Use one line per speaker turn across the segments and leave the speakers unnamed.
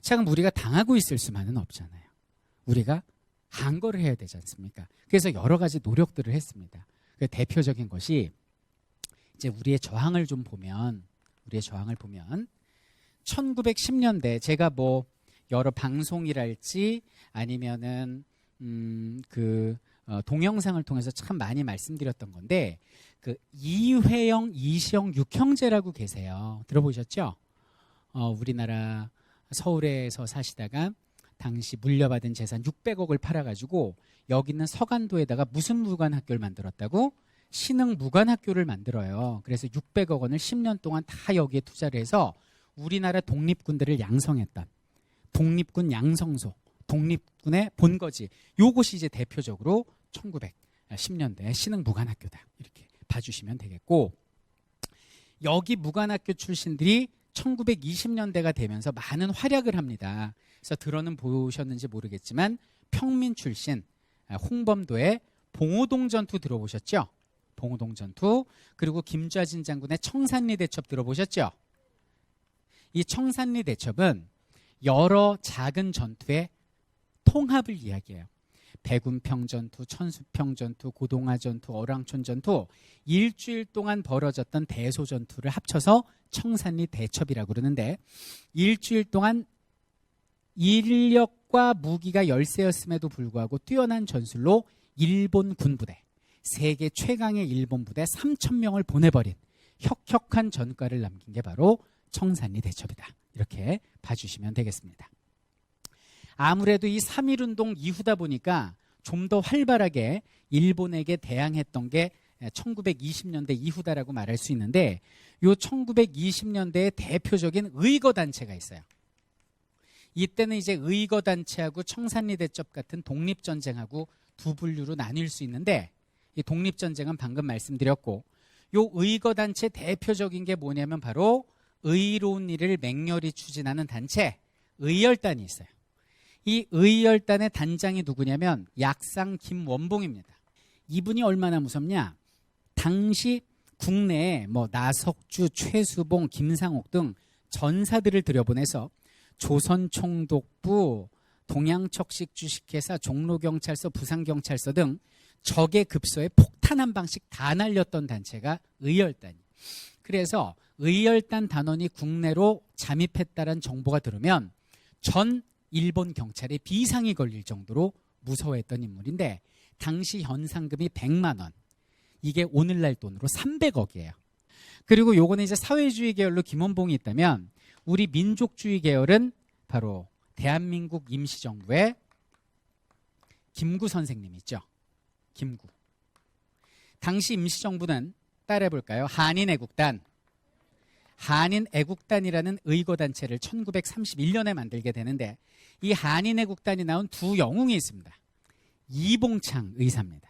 참 우리가 당하고 있을 수만은 없잖아요. 우리가 항거를 해야 되지 않습니까? 그래서 여러 가지 노력들을 했습니다. 그 대표적인 것이 이제 우리의 저항을 보면 1910년대 제가 뭐 여러 방송이랄지 아니면은 동영상을 통해서 참 많이 말씀드렸던 건데 그 이회영, 이시영 육형제라고 계세요. 들어보셨죠? 우리나라 서울에서 사시다가 당시 물려받은 재산 600억을 팔아가지고 여기 있는 서간도에다가 무슨 무관학교를 만들었다고? 신흥 무관학교를 만들어요. 그래서 600억 원을 10년 동안 다 여기에 투자를 해서 우리나라 독립군들을 양성했던 독립군 양성소, 독립군의 본거지. 요것이 이제 대표적으로 1910년대 신흥 무관학교다. 이렇게 봐주시면 되겠고, 여기 무관학교 출신들이 1920년대가 되면서 많은 활약을 합니다. 그래서 들어는 보셨는지 모르겠지만 평민 출신 홍범도의 봉오동 전투 들어보셨죠? 봉오동 전투. 그리고 김좌진 장군의 청산리 대첩 들어보셨죠? 이 청산리 대첩은 여러 작은 전투의 통합을 이야기해요. 백운평 전투, 천수평 전투, 고동화 전투, 어랑촌 전투, 일주일 동안 벌어졌던 대소 전투를 합쳐서 청산리 대첩이라고 그러는데, 일주일 동안 인력과 무기가 열세였음에도 불구하고 뛰어난 전술로 일본 군부대, 세계 최강의 일본 부대 3,000명을 보내버린 혁혁한 전과를 남긴 게 바로 청산리 대첩이다. 이렇게 봐주시면 되겠습니다. 아무래도 이 3.1운동 이후다 보니까 좀 더 활발하게 일본에게 대항했던 게 1920년대 이후다라고 말할 수 있는데, 이 1920년대의 대표적인 의거단체가 있어요. 이때는 이제 의거단체하고 청산리 대첩 같은 독립전쟁하고 두 분류로 나뉠 수 있는데, 이 독립전쟁은 방금 말씀드렸고, 이 의거단체 대표적인 게 뭐냐면 바로 의로운 일을 맹렬히 추진하는 단체 의열단이 있어요. 이 의열단의 단장이 누구냐면 약상 김원봉입니다. 이분이 얼마나 무섭냐? 당시 국내에 뭐 나석주, 최수봉, 김상옥 등 전사들을 들여보내서 조선총독부, 동양척식 주식회사, 종로경찰서, 부산경찰서 등 적의 급소에 폭탄 한 방씩 다 날렸던 단체가 의열단이에요. 그래서 의열단 단원이 국내로 잠입했다는 정보가 들으면 전 일본 경찰에 비상이 걸릴 정도로 무서워했던 인물인데, 당시 현상금이 100만 원, 이게 오늘날 돈으로 300억이에요. 그리고 요거는 이제 사회주의 계열로 김원봉이 있다면, 우리 민족주의 계열은 바로 대한민국 임시정부의 김구 선생님 있죠. 김구. 당시 임시정부는 따라해볼까요? 한인애국단. 한인애국단이라는 의거단체를 1931년에 만들게 되는데, 이 한인애국단이 나온 두 영웅이 있습니다. 이봉창 의사입니다.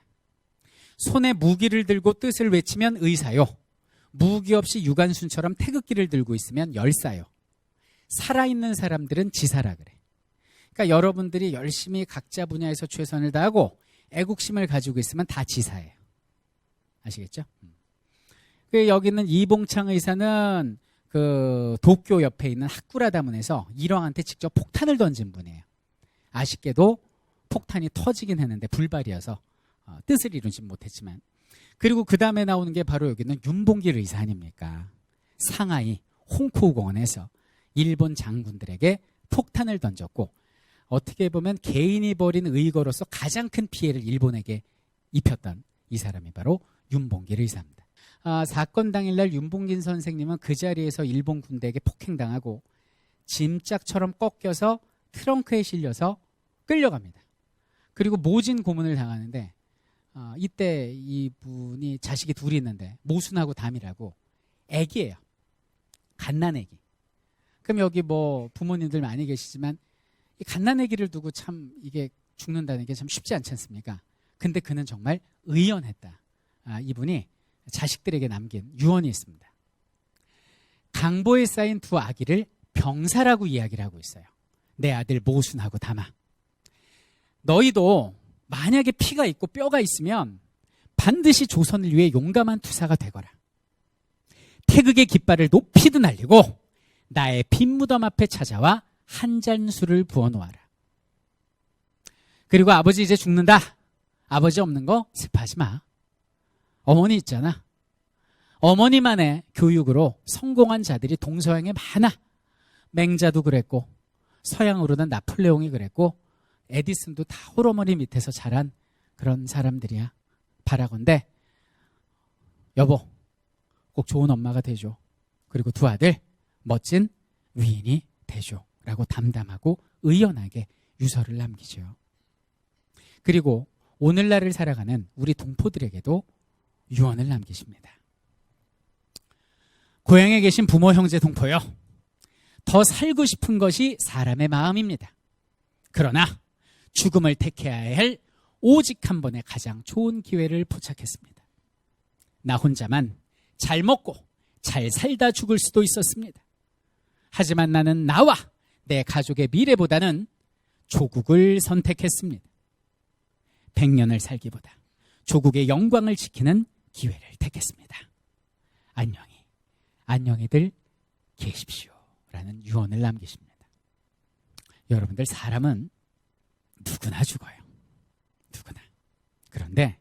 손에 무기를 들고 뜻을 외치면 의사요. 무기 없이 유관순처럼 태극기를 들고 있으면 열사요. 살아있는 사람들은 지사라 그래. 그러니까 여러분들이 열심히 각자 분야에서 최선을 다하고 애국심을 가지고 있으면 다 지사예요. 아시겠죠? 여기 있는 이봉창 의사는 그 도쿄 옆에 있는 하쿠라다문에서 일왕한테 직접 폭탄을 던진 분이에요. 아쉽게도 폭탄이 터지긴 했는데 불발이어서 뜻을 이루지 못했지만. 그리고 그 다음에 나오는 게 바로 여기 있는 윤봉길 의사 아닙니까? 상하이 홍코우공원에서 일본 장군들에게 폭탄을 던졌고, 어떻게 보면 개인이 벌인 의거로서 가장 큰 피해를 일본에게 입혔던 이 사람이 바로 윤봉길 의사입니다. 사건 당일날 윤봉길 선생님은 그 자리에서 일본 군대에게 폭행당하고 짐짝처럼 꺾여서 트렁크에 실려서 끌려갑니다. 그리고 모진 고문을 당하는데, 이때 이분이 자식이 둘이 있는데 모순하고 담이라고 애기예요. 갓난애기. 그럼 여기 뭐 부모님들 많이 계시지만 이 갓난애기를 두고 참 이게 죽는다는 게 참 쉽지 않지 않습니까? 근데 그는 정말 의연했다. 이분이 자식들에게 남긴 유언이 있습니다. 강보에 쌓인 두 아기를 병사라고 이야기를 하고 있어요. 내 아들 모순하고 담아. 너희도 만약에 피가 있고 뼈가 있으면 반드시 조선을 위해 용감한 투사가 되거라. 태극의 깃발을 높이도 날리고 나의 빈 무덤 앞에 찾아와 한 잔 술을 부어 놓아라. 그리고 아버지 이제 죽는다. 아버지 없는 거 슬퍼하지 마. 어머니 있잖아. 어머니만의 교육으로 성공한 자들이 동서양에 많아. 맹자도 그랬고 서양으로는 나폴레옹이 그랬고 에디슨도 다 홀어머니 밑에서 자란 그런 사람들이야. 바라건대 여보 꼭 좋은 엄마가 되죠. 그리고 두 아들 멋진 위인이 되죠. 라고 담담하고 의연하게 유서를 남기죠. 그리고 오늘날을 살아가는 우리 동포들에게도 유언을 남기십니다. 고향에 계신 부모, 형제, 동포요. 더 살고 싶은 것이 사람의 마음입니다. 그러나 죽음을 택해야 할 오직 한 번의 가장 좋은 기회를 포착했습니다. 나 혼자만 잘 먹고 잘 살다 죽을 수도 있었습니다. 하지만 나는 나와 내 가족의 미래보다는 조국을 선택했습니다. 100년을 살기보다 조국의 영광을 지키는 기회를 택했습니다. 안녕히들 계십시오. 라는 유언을 남기십니다. 여러분들 사람은 누구나 죽어요. 누구나. 그런데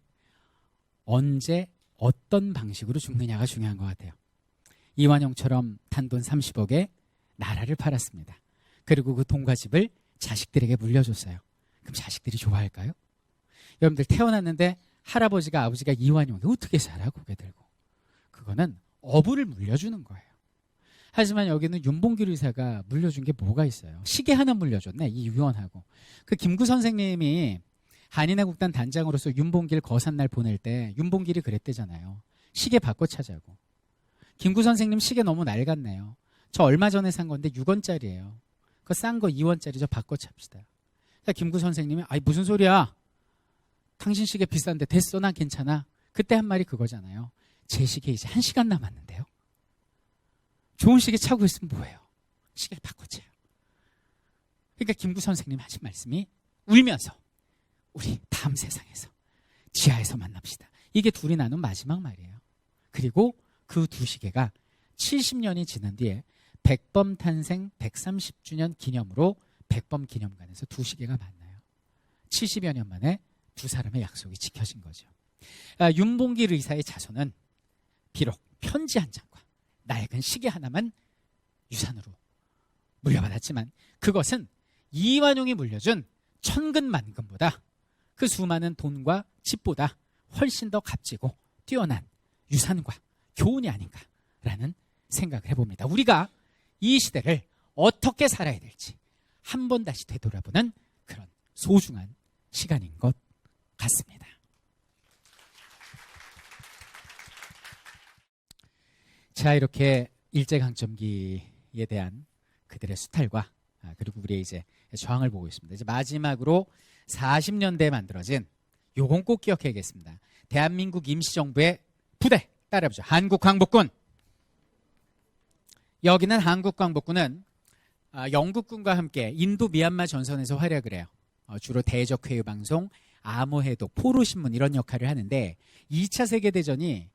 언제 어떤 방식으로 죽느냐가 중요한 것 같아요. 이완용처럼 단돈 30억에 나라를 팔았습니다. 그리고 그 돈과 집을 자식들에게 물려줬어요. 그럼 자식들이 좋아할까요? 여러분들 태어났는데 할아버지가 아버지가 이완용인데 어떻게 살아 고개 들고. 그거는 어부를 물려주는 거예요. 하지만 여기는 윤봉길 의사가 물려준 게 뭐가 있어요? 시계 하나 물려줬네. 이 유언하고. 그 김구 선생님이 한인애국단 단장으로서 윤봉길 거산날 보낼 때 윤봉길이 그랬대잖아요. 시계 바꿔 차자고. 김구 선생님 시계 너무 낡았네요. 저 얼마 전에 산 건데 6원짜리예요. 그거 싼 거 2원짜리 저 바꿔 찹시다. 그러니까 김구 선생님이 아이 무슨 소리야. 당신 시계 비싼데 됐어 난 괜찮아. 그때 한 말이 그거잖아요. 제 시계 이제 1시간 남았는데요. 좋은 시계 차고 있으면 뭐예요? 시계를 바꿔쳐요. 그러니까 김구 선생님 하신 말씀이 울면서 우리 다음 세상에서 지하에서 만납시다. 이게 둘이 나눈 마지막 말이에요. 그리고 그 두 시계가 70년이 지난 뒤에 백범 탄생 130주년 기념으로 백범 기념관에서 두 시계가 만나요. 70여 년 만에 두 사람의 약속이 지켜진 거죠. 윤봉길 의사의 자손은 비록 편지 한 장과 낡은 시계 하나만 유산으로 물려받았지만 그것은 이완용이 물려준 천근만근보다 그 수많은 돈과 집보다 훨씬 더 값지고 뛰어난 유산과 교훈이 아닌가라는 생각을 해봅니다. 우리가 이 시대를 어떻게 살아야 될지 한 번 다시 되돌아보는 그런 소중한 시간인 것 같습니다. 자, 이렇게 일제강점기에 대한 그들의 수탈과 그리고 우리의 이제 저항을 보고 있습니다. 이제 마지막으로 40년대에 만들어진 요건 꼭 기억해야겠습니다. 대한민국 임시정부의 부대 따라해보죠. 한국광복군. 여기는 한국광복군은 영국군과 함께 인도 미얀마 전선에서 활약을 해요. 주로 대적회의 방송, 암호해독, 포로신문 이런 역할을 하는데 2차 세계대전이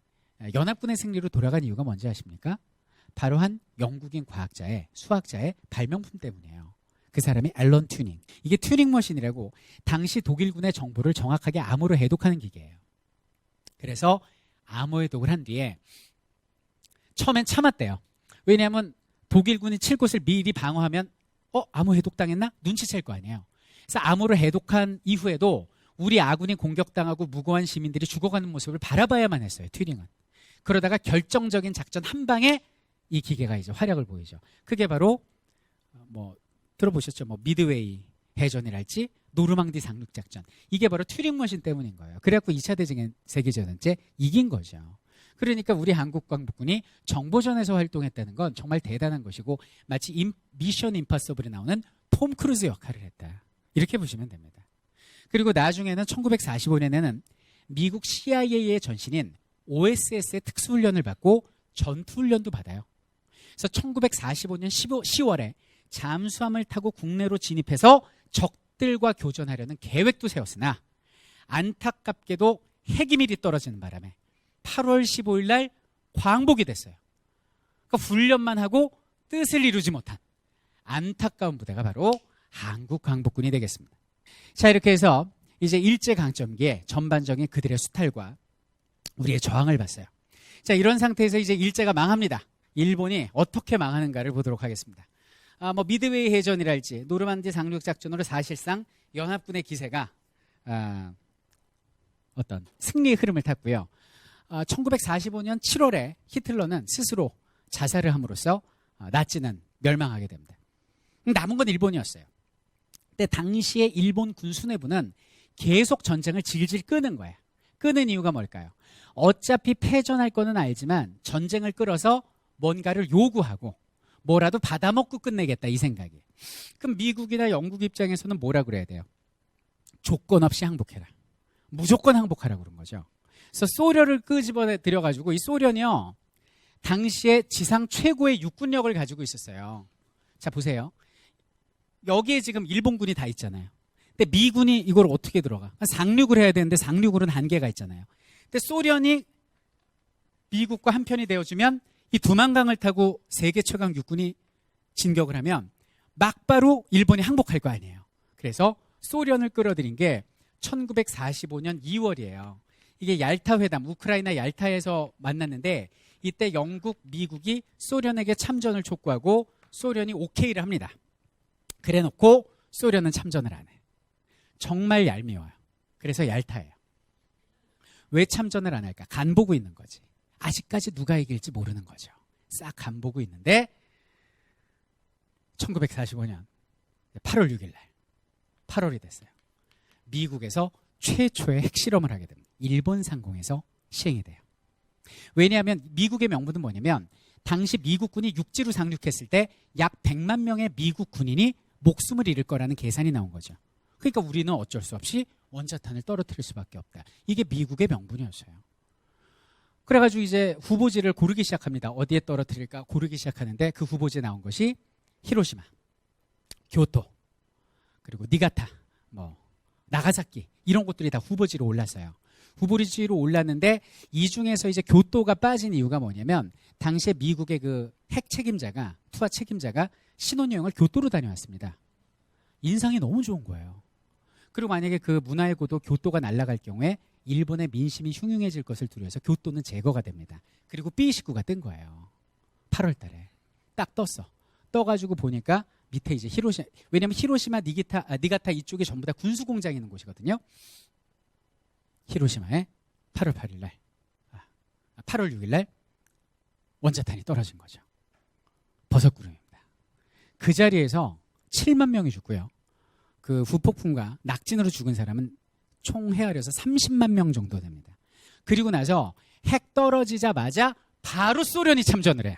연합군의 승리로 돌아간 이유가 뭔지 아십니까? 바로 한 영국인 과학자의 수학자의 발명품 때문이에요. 그 사람이 앨런 튜닝. 이게 튜닝 머신이라고 당시 독일군의 정보를 정확하게 암호로 해독하는 기계예요. 그래서 암호 해독을 한 뒤에 처음엔 참았대요. 왜냐하면 독일군이 칠 곳을 미리 방어하면 암호 해독당했나? 눈치챌 거 아니에요. 그래서 암호를 해독한 이후에도 우리 아군이 공격당하고 무고한 시민들이 죽어가는 모습을 바라봐야만 했어요. 튜닝은. 그러다가 결정적인 작전 한 방에 이 기계가 이제 활약을 보이죠. 그게 바로 들어보셨죠? 미드웨이 해전이랄지 노르망디 상륙작전. 이게 바로 튜링 머신 때문인 거예요. 그래갖고 2차 세계대전 때 이긴 거죠. 그러니까 우리 한국광복군이 정보전에서 활동했다는 건 정말 대단한 것이고 마치 미션 임파서블에 나오는 톰 크루즈 역할을 했다. 이렇게 보시면 됩니다. 그리고 나중에는 1945년에는 미국 CIA의 전신인 OSS의 특수훈련을 받고 전투훈련도 받아요. 그래서 1945년 10월에 잠수함을 타고 국내로 진입해서 적들과 교전하려는 계획도 세웠으나 안타깝게도 핵기밀이 떨어지는 바람에 8월 15일 날 광복이 됐어요. 그러니까 훈련만 하고 뜻을 이루지 못한 안타까운 부대가 바로 한국 광복군이 되겠습니다. 자, 이렇게 해서 이제 일제강점기에 전반적인 그들의 수탈과 우리의 저항을 봤어요. 자, 이런 상태에서 이제 일제가 망합니다. 일본이 어떻게 망하는가를 보도록 하겠습니다. 미드웨이 해전이랄지 노르만디 상륙 작전으로 사실상 연합군의 기세가 어떤 승리의 흐름을 탔고요. 1945년 7월에 히틀러는 스스로 자살을 함으로써 나치는 멸망하게 됩니다. 남은 건 일본이었어요. 근데 당시에 일본 군 수뇌부는 계속 전쟁을 질질 끄는 거예요. 끄는 이유가 뭘까요? 어차피 패전할 거는 알지만 전쟁을 끌어서 뭔가를 요구하고 뭐라도 받아먹고 끝내겠다, 이 생각이. 그럼 미국이나 영국 입장에서는 뭐라 그래야 돼요? 조건 없이 항복해라. 무조건 항복하라고 그런 거죠. 그래서 소련을 끄집어 들여가지고 이 소련이요, 당시에 지상 최고의 육군력을 가지고 있었어요. 자, 보세요. 여기에 지금 일본군이 다 있잖아요. 근데 미군이 이걸 어떻게 들어가? 상륙을 해야 되는데 상륙으로는 한계가 있잖아요. 근데 소련이 미국과 한편이 되어주면 이 두만강을 타고 세계 최강 육군이 진격을 하면 막바로 일본이 항복할 거 아니에요. 그래서 소련을 끌어들인 게 1945년 2월이에요. 이게 얄타 회담, 우크라이나 얄타에서 만났는데 이때 영국, 미국이 소련에게 참전을 촉구하고 소련이 오케이를 합니다. 그래놓고 소련은 참전을 안 해. 정말 얄미워요. 그래서 얄타예요. 왜 참전을 안 할까? 간 보고 있는 거지. 아직까지 누가 이길지 모르는 거죠. 싹 간 보고 있는데 1945년 8월 6일 날 8월이 됐어요. 미국에서 최초의 핵실험을 하게 됩니다. 일본 상공에서 시행이 돼요. 왜냐하면 미국의 명분은 뭐냐면 당시 미국군이 육지로 상륙했을 때 약 100만 명의 미국 군인이 목숨을 잃을 거라는 계산이 나온 거죠. 그러니까 우리는 어쩔 수 없이 원자탄을 떨어뜨릴 수밖에 없다. 이게 미국의 명분이었어요. 그래가지고 이제 후보지를 고르기 시작합니다. 어디에 떨어뜨릴까 고르기 시작하는데 그 후보지에 나온 것이 히로시마, 교토, 그리고 니가타, 나가사키 이런 곳들이 다 후보지로 올랐어요. 후보지로 올랐는데 이 중에서 이제 교토가 빠진 이유가 뭐냐면 당시에 미국의 그 핵 책임자가, 투하 책임자가 신혼여행을 교토로 다녀왔습니다. 인상이 너무 좋은 거예요. 그리고 만약에 그 문화의 고도 교토가 날아갈 경우에 일본의 민심이 흉흉해질 것을 두려워서 교토는 제거가 됩니다. 그리고 B29가 뜬 거예요. 8월 달에 딱 떴어. 떠가지고 보니까 밑에 이제 히로시마, 왜냐면 히로시마, 니가타 이쪽에 전부 다 군수 공장이 있는 곳이거든요. 히로시마에 8월 8일 날, 8월 6일 날 원자탄이 떨어진 거죠. 버섯구름입니다. 그 자리에서 7만 명이 죽고요. 그 후폭풍과 낙진으로 죽은 사람은 총 헤아려서 30만 명 정도 됩니다. 그리고 나서 핵 떨어지자마자 바로 소련이 참전을 해요.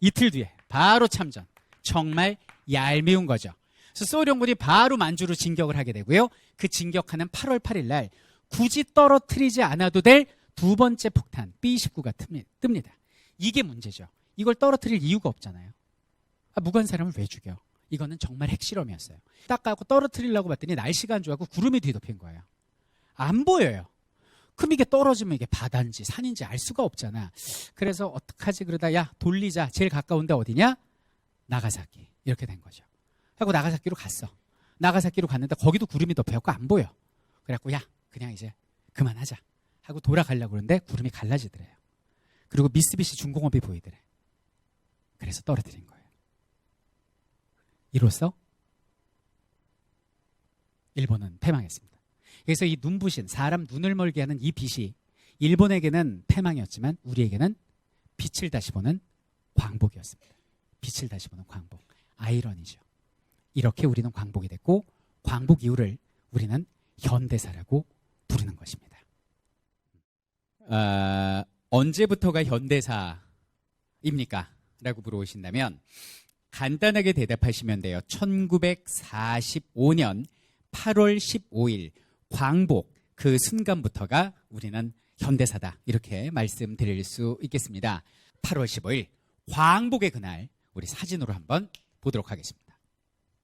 이틀 뒤에 바로 참전. 정말 얄미운 거죠. 그래서 소련군이 바로 만주로 진격을 하게 되고요. 그 진격하는 8월 8일 날 굳이 떨어뜨리지 않아도 될 두 번째 폭탄 B29가 뜹니다. 이게 문제죠. 이걸 떨어뜨릴 이유가 없잖아요. 무관 사람을 왜 죽여? 이거는 정말 핵실험이었어요. 딱 가고 떨어뜨리려고 봤더니 날씨가 안 좋아하고 구름이 뒤덮인 거예요. 안 보여요. 그럼 이게 떨어지면 이게 바다인지 산인지 알 수가 없잖아. 그래서 어떡하지 그러다 야 돌리자. 제일 가까운 데 어디냐? 나가사키. 이렇게 된 거죠. 하고 나가사키로 갔어. 나가사키로 갔는데 거기도 구름이 덮여갖고 안 보여. 그래갖고 야 그냥 이제 그만하자 하고 돌아가려고 그러는데 구름이 갈라지더래요. 그리고 미쓰비시 중공업이 보이더래. 그래서 떨어뜨린 거예요. 이로써 일본은 패망했습니다. 그래서 이 눈부신 사람 눈을 멀게 하는 이 빛이 일본에게는 패망이었지만 우리에게는 빛을 다시 보는 광복이었습니다. 빛을 다시 보는 광복. 아이러니죠. 이렇게 우리는 광복이 됐고 광복 이후를 우리는 현대사라고 부르는 것입니다. 언제부터가 현대사입니까? 라고 물어보신다면 간단하게 대답하시면 돼요. 1945년 8월 15일 광복 그 순간부터가 우리는 현대사다. 이렇게 말씀드릴 수 있겠습니다. 8월 15일 광복의 그날 우리 사진으로 한번 보도록 하겠습니다.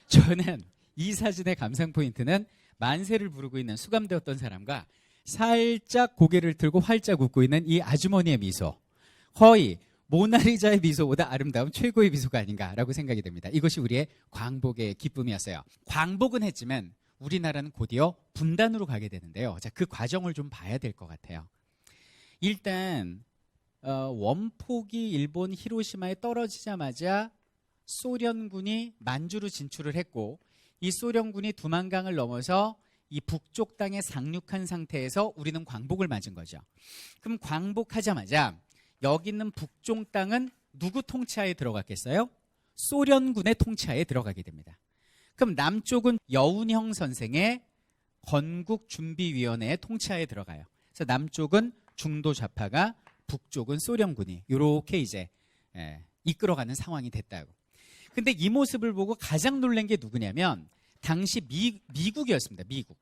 저는 이 사진의 감상 포인트는 만세를 부르고 있는 수감되었던 사람과 살짝 고개를 들고 활짝 웃고 있는 이 아주머니의 미소. 거의 모나리자의 미소보다 아름다운 최고의 미소가 아닌가라고 생각이 됩니다. 이것이 우리의 광복의 기쁨이었어요. 광복은 했지만 우리나라는 곧이어 분단으로 가게 되는데요. 자, 그 과정을 좀 봐야 될 것 같아요. 일단 원폭이 일본 히로시마에 떨어지자마자 소련군이 만주로 진출을 했고, 이 소련군이 두만강을 넘어서 이 북쪽 땅에 상륙한 상태에서 우리는 광복을 맞은 거죠. 그럼 광복하자마자 여기 있는 북쪽 땅은 누구 통치하에 들어갔겠어요? 소련군의 통치하에 들어가게 됩니다. 그럼 남쪽은 여운형 선생의 건국준비위원회의 통치하에 들어가요. 그래서 남쪽은 중도 좌파가, 북쪽은 소련군이 이렇게 이제 이끌어가는 상황이 됐다고. 근데 이 모습을 보고 가장 놀란 게 누구냐면 당시 미국이었습니다. 미국.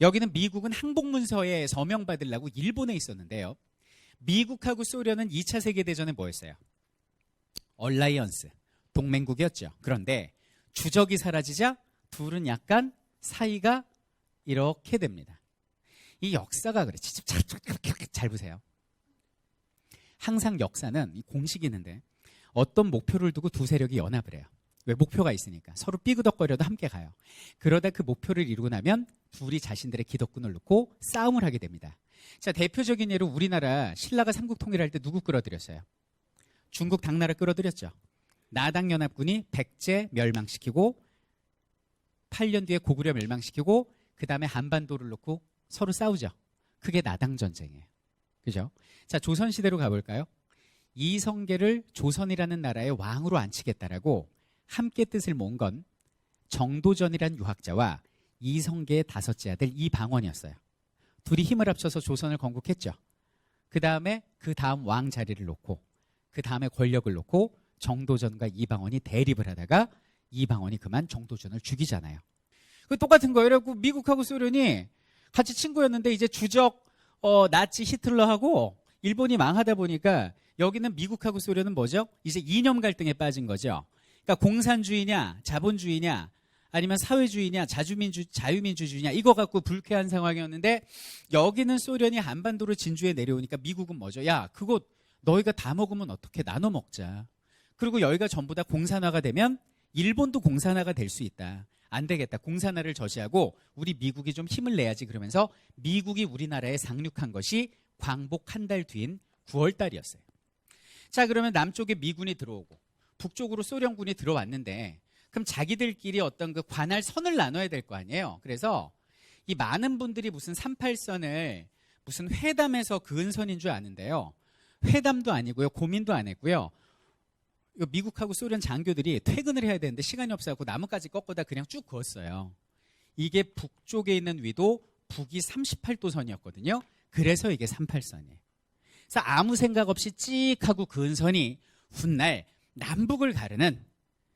여기는 미국은 항복문서에 서명받으려고 일본에 있었는데요. 미국하고 소련은 2차 세계대전에 뭐였어요? 얼라이언스, 동맹국이었죠. 그런데 주적이 사라지자 둘은 약간 사이가 이렇게 됩니다. 이 역사가 그래. 잘 보세요. 항상 역사는 이 공식이 있는데 어떤 목표를 두고 두 세력이 연합을 해요. 왜? 목표가 있으니까. 서로 삐그덕거려도 함께 가요. 그러다 그 목표를 이루고 나면 둘이 자신들의 기득권을 놓고 싸움을 하게 됩니다. 자, 대표적인 예로 우리나라 신라가 삼국 통일할 때 누구 끌어들였어요? 중국 당나라 끌어들였죠. 나당연합군이 백제 멸망시키고 8년 뒤에 고구려 멸망시키고 그 다음에 한반도를 놓고 서로 싸우죠. 그게 나당전쟁이에요. 그죠? 자, 조선시대로 가볼까요? 이성계를 조선이라는 나라의 왕으로 앉히겠다라고 함께 뜻을 모은 건 정도전이란 유학자와 이성계의 다섯째 아들 이방원이었어요. 둘이 힘을 합쳐서 조선을 건국했죠. 그 다음 왕 자리를 놓고 그 다음에 권력을 놓고 정도전과 이방원이 대립을 하다가 이방원이 그만 정도전을 죽이잖아요. 그 똑같은 거예요. 그래갖고 미국하고 소련이 같이 친구였는데 이제 주적 나치 히틀러하고 일본이 망하다 보니까 여기는 미국하고 소련은 뭐죠? 이제 이념 갈등에 빠진 거죠. 그러니까 공산주의냐 자본주의냐 아니면 사회주의냐 자유민주주의냐 이거 갖고 불쾌한 상황이었는데, 여기는 소련이 한반도로 진주에 내려오니까 미국은 뭐죠? 야, 그거 너희가 다 먹으면 어떻게 나눠 먹자. 그리고 여기가 전부 다 공산화가 되면 일본도 공산화가 될 수 있다. 안 되겠다. 공산화를 저지하고 우리 미국이 좀 힘을 내야지. 그러면서 미국이 우리나라에 상륙한 것이 광복 한 달 뒤인 9월 달이었어요. 자, 그러면 남쪽에 미군이 들어오고 북쪽으로 소련군이 들어왔는데 그럼 자기들끼리 어떤 그 관할 선을 나눠야 될 거 아니에요. 그래서 이 많은 분들이 무슨 38선을 무슨 회담에서 그은 선인 줄 아는데요. 회담도 아니고요. 고민도 안 했고요. 미국하고 소련 장교들이 퇴근을 해야 되는데 시간이 없어서 나뭇가지 꺾고다 그냥 쭉 그었어요. 이게 북쪽에 있는 위도 북위 38도 선이었거든요. 그래서 이게 38선이에요. 그래서 아무 생각 없이 찍 하고 그은 선이 훗날 남북을 가르는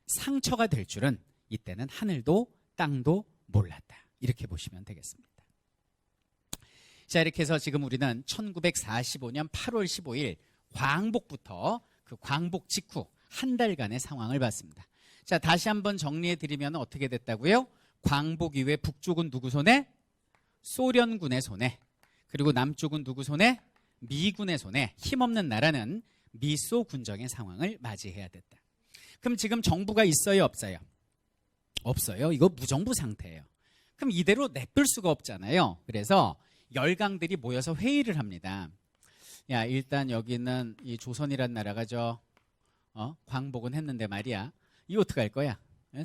상처가 될 줄은 이때는 하늘도 땅도 몰랐다. 이렇게 보시면 되겠습니다. 자, 이렇게 해서 지금 우리는 1945년 8월 15일 광복부터 그 광복 직후 한 달간의 상황을 봤습니다. 자, 다시 한번 정리해 드리면 어떻게 됐다고요? 광복 이후에 북쪽은 누구 손에? 소련군의 손에. 그리고 남쪽은 누구 손에? 미군의 손에. 힘없는 나라는 미소 군정의 상황을 맞이해야 됐다. 그럼 지금 정부가 있어요, 없어요? 없어요. 이거 무정부 상태예요. 그럼 이대로 냅둘 수가 없잖아요. 그래서 열강들이 모여서 회의를 합니다. 야, 일단 여기는 이 조선이란 나라가 광복은 했는데 말이야. 이거 어떡할 거야?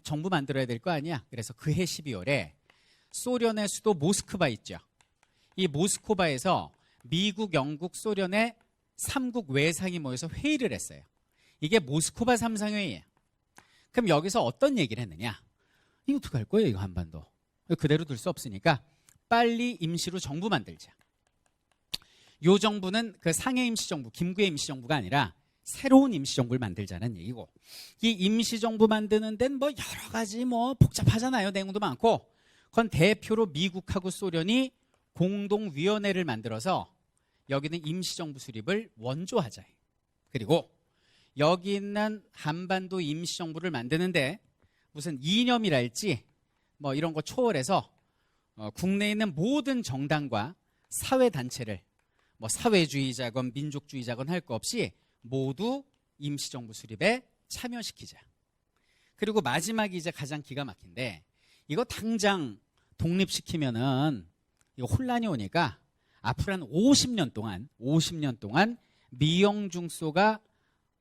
정부 만들어야 될 거 아니야? 그래서 그해 12월에 소련의 수도 모스크바 있죠. 이 모스크바에서 미국, 영국, 소련의 3국 외상이 모여서 회의를 했어요. 이게 모스크바 삼상회의예요. 그럼 여기서 어떤 얘기를 했느냐? 이거 어떡할 거예요, 이거 한반도. 그대로 둘 수 없으니까 빨리 임시로 정부 만들자. 요 정부는 그 상해 임시정부, 김구의 임시정부가 아니라 새로운 임시정부를 만들자는 얘기고, 이 임시정부 만드는 데는 뭐 여러 가지 복잡하잖아요. 내용도 많고. 그건 대표로 미국하고 소련이 공동위원회를 만들어서 여기는 임시정부 수립을 원조하자. 그리고 여기 있는 한반도 임시정부를 만드는데 무슨 이념이랄지 이런 거 초월해서 국내에 있는 모든 정당과 사회단체를 뭐 사회주의자건 민족주의자건 할 거 없이 모두 임시정부 수립에 참여시키자. 그리고 마지막이 이제 가장 기가 막힌데, 이거 당장 독립시키면은 이거 혼란이 오니까 앞으로 한 50년 동안 미영중소가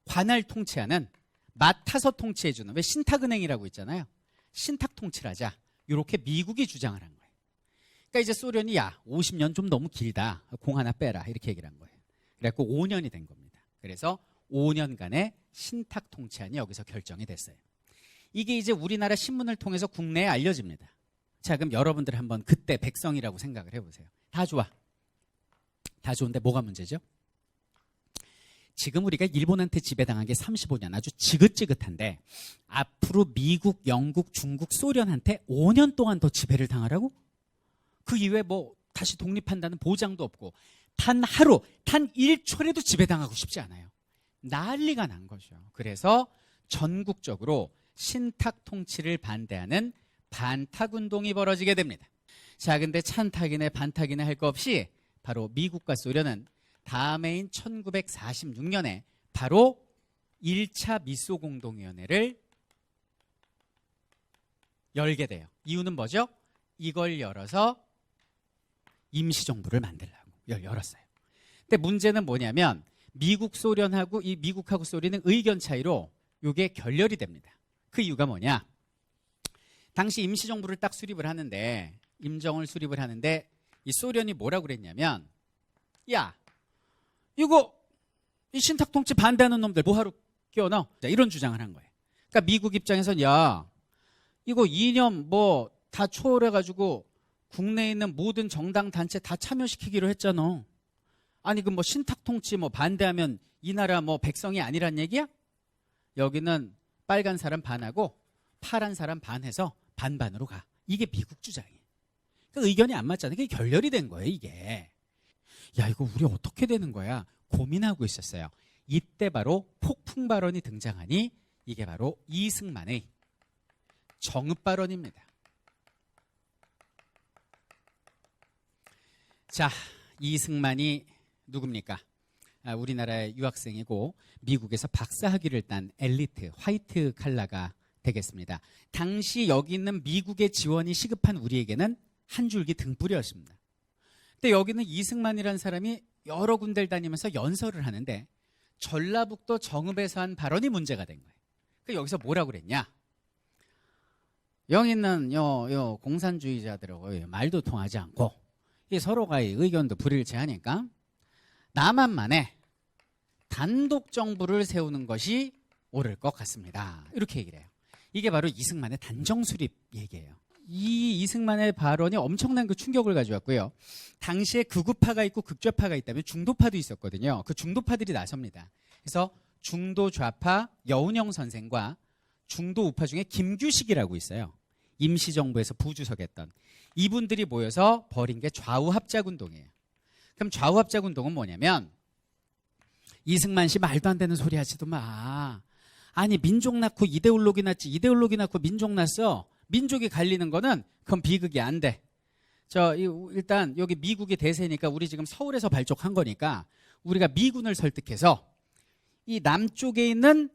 관할 통치하는, 맡아서 통치해주는, 왜 신탁은행이라고 있잖아요. 신탁 통치를 하자. 이렇게 미국이 주장을 한 거예요. 그러니까 이제 소련이 야 50년 좀 너무 길다. 공 하나 빼라. 이렇게 얘기를 한 거예요. 그래갖고 5년이 된 겁니다. 그래서 5년간의 신탁 통치안이 여기서 결정이 됐어요. 이게 이제 우리나라 신문을 통해서 국내에 알려집니다. 자, 그럼 여러분들 한번 그때 백성이라고 생각을 해보세요. 다 좋아. 다 좋은데 뭐가 문제죠? 지금 우리가 일본한테 지배당한 게 35년, 아주 지긋지긋한데 앞으로 미국, 영국, 중국, 소련한테 5년 동안 더 지배를 당하라고? 그 이후에 뭐 다시 독립한다는 보장도 없고 단 하루, 단 1초라도 지배당하고 싶지 않아요. 난리가 난 거죠. 그래서 전국적으로 신탁 통치를 반대하는 반탁운동이 벌어지게 됩니다. 자, 근데 찬탁이네 반탁이네 할 거 없이 바로 미국과 소련은 다음 해인 1946년에 바로 1차 미소공동위원회를 열게 돼요. 이유는 뭐죠? 이걸 열어서 임시정부를 만들려고 열었어요. 근데 문제는 뭐냐면 미국, 소련하고 이 미국하고 소련은 의견 차이로 이게 결렬이 됩니다. 그 이유가 뭐냐? 당시 임시정부를 딱 수립을 하는데, 임정을 수립을 하는데 이 소련이 뭐라고 그랬냐면, 야, 이거 이 신탁 통치 반대하는 놈들 뭐하러 끼워넣어? 이런 주장을 한 거예요. 그러니까 미국 입장에선 야, 이거 이념 뭐 다 초월해가지고 국내에 있는 모든 정당 단체 다 참여시키기로 했잖아. 아니 그 뭐 신탁 통치 뭐 반대하면 이 나라 뭐 백성이 아니란 얘기야? 여기는 빨간 사람 반하고 파란 사람 반해서 반반으로 가. 이게 미국 주장이에요. 그러니까 의견이 안 맞잖아요. 이게 결렬이 된 거예요, 이게. 야, 이거 우리 어떻게 되는 거야? 고민하고 있었어요. 이때 바로 폭풍 발언이 등장하니 이게 바로 이승만의 정읍 발언입니다. 자, 이승만이 누굽니까? 우리나라의 유학생이고 미국에서 박사학위를 딴 엘리트 화이트 칼라가 되겠습니다. 당시 여기 있는 미국의 지원이 시급한 우리에게는 한 줄기 등불이었습니다. 근데 여기는 이승만이라는 사람이 여러 군데를 다니면서 연설을 하는데 전라북도 정읍에서 한 발언이 문제가 된 거예요. 그러니까 여기서 뭐라고 그랬냐? 여기 있는 요 공산주의자들하고 말도 통하지 않고 이 서로가의 의견도 불일치하니까 남한만의 단독 정부를 세우는 것이 옳을 것 같습니다. 이렇게 얘기를 해요. 이게 바로 이승만의 단정수립 얘기예요. 이 이승만의 발언이 엄청난 그 충격을 가져왔고요. 당시에 극우파가 있고 극좌파가 있다면 중도파도 있었거든요. 그 중도파들이 나섭니다. 그래서 중도 좌파 여운형 선생과 중도 우파 중에 김규식이라고 있어요. 임시정부에서 부주석했던 이분들이 모여서 벌인 게 좌우합작운동이에요. 그럼 좌우합작운동은 뭐냐면 이승만 씨 말도 안 되는 소리 하지도 마. 아니 민족 낳고 이데올로기 낳지 이데올로기 낳고 민족 낳았어. 민족이 갈리는 거는 그건 비극이 안 돼. 일단 여기 미국이 대세니까 우리 지금 서울에서 발족한 거니까 우리가 미군을 설득해서 이 남쪽에 있는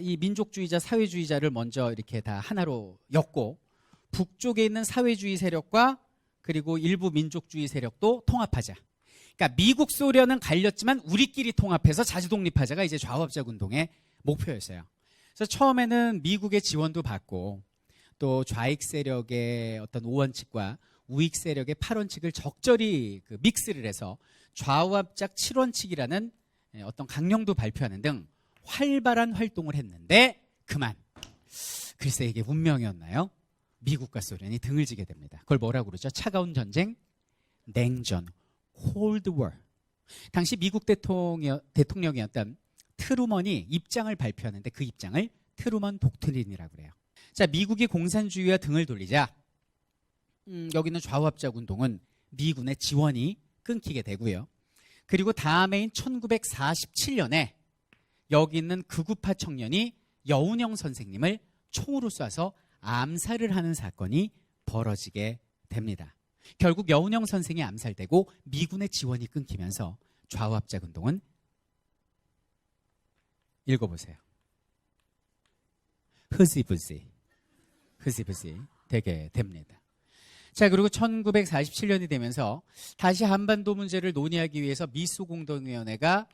이 민족주의자 사회주의자를 먼저 이렇게 다 하나로 엮고 북쪽에 있는 사회주의 세력과 그리고 일부 민족주의 세력도 통합하자. 그러니까 미국 소련은 갈렸지만 우리끼리 통합해서 자주독립하자가 이제 좌우합작운동의 목표였어요. 그래서 처음에는 미국의 지원도 받고 또 좌익 세력의 어떤 5원칙과 우익 세력의 8원칙을 적절히 그 믹스를 해서 좌우합작 7원칙이라는 어떤 강령도 발표하는 등 활발한 활동을 했는데 그만. 글쎄 이게 운명이었나요? 미국과 소련이 등을 지게 됩니다. 그걸 뭐라고 그러죠? 차가운 전쟁, 냉전, Cold War. 당시 미국 대통령이었던 트루먼이 입장을 발표하는데 그 입장을 트루먼 독트린이라고 그래요. 자, 미국이 공산주의와 등을 돌리자 여기는 좌우합작 운동은 미군의 지원이 끊기게 되고요. 그리고 다음 해인 1947년에 여기 있는 극우파 청년이 여운형 선생님을 총으로 쏴서 암살을 하는 사건이 벌어지게 됩니다. 결국 여운형 선생이 암살되고 미군의 지원이 끊기면서 좌우합작 운동은 읽어보세요. 흐지부지 되게 됩니다. 자, 그리고 1947년이 되면서 다시 한반도 문제를 논의하기 위해서 미소공동위원회가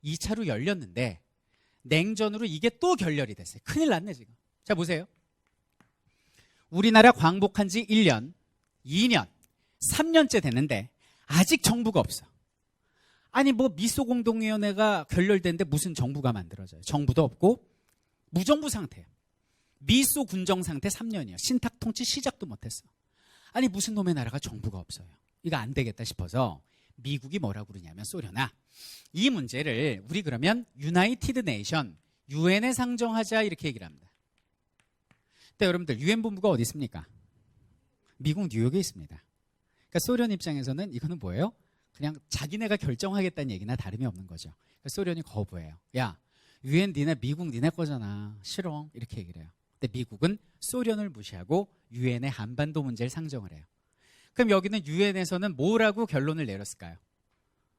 2차로 열렸는데 냉전으로 이게 또 결렬이 됐어요. 큰일 났네 지금. 자, 보세요. 우리나라 광복한 지 1년, 2년, 3년째 됐는데 아직 정부가 없어. 아니 뭐 미소공동위원회가 결렬됐는데 무슨 정부가 만들어져요. 정부도 없고 무정부 상태예요. 미소 군정 상태 3년이에요. 신탁 통치 시작도 못했어. 아니 무슨 놈의 나라가 정부가 없어요. 이거 안 되겠다 싶어서 미국이 뭐라고 그러냐면 소련아, 이 문제를 우리 그러면 유나이티드 네이션, 유엔에 상정하자 이렇게 얘기를 합니다. 근데 여러분들 유엔 본부가 어디 있습니까? 미국 뉴욕에 있습니다. 그러니까 소련 입장에서는 이거는 뭐예요? 그냥 자기네가 결정하겠다는 얘기나 다름이 없는 거죠. 그러니까 소련이 거부해요. 야, 유엔 니네 미국 니네 거잖아. 싫어. 이렇게 얘기를 해요. 근데 미국은 소련을 무시하고 유엔의 한반도 문제를 상정을 해요. 그럼 여기는 유엔에서는 뭐라고 결론을 내렸을까요?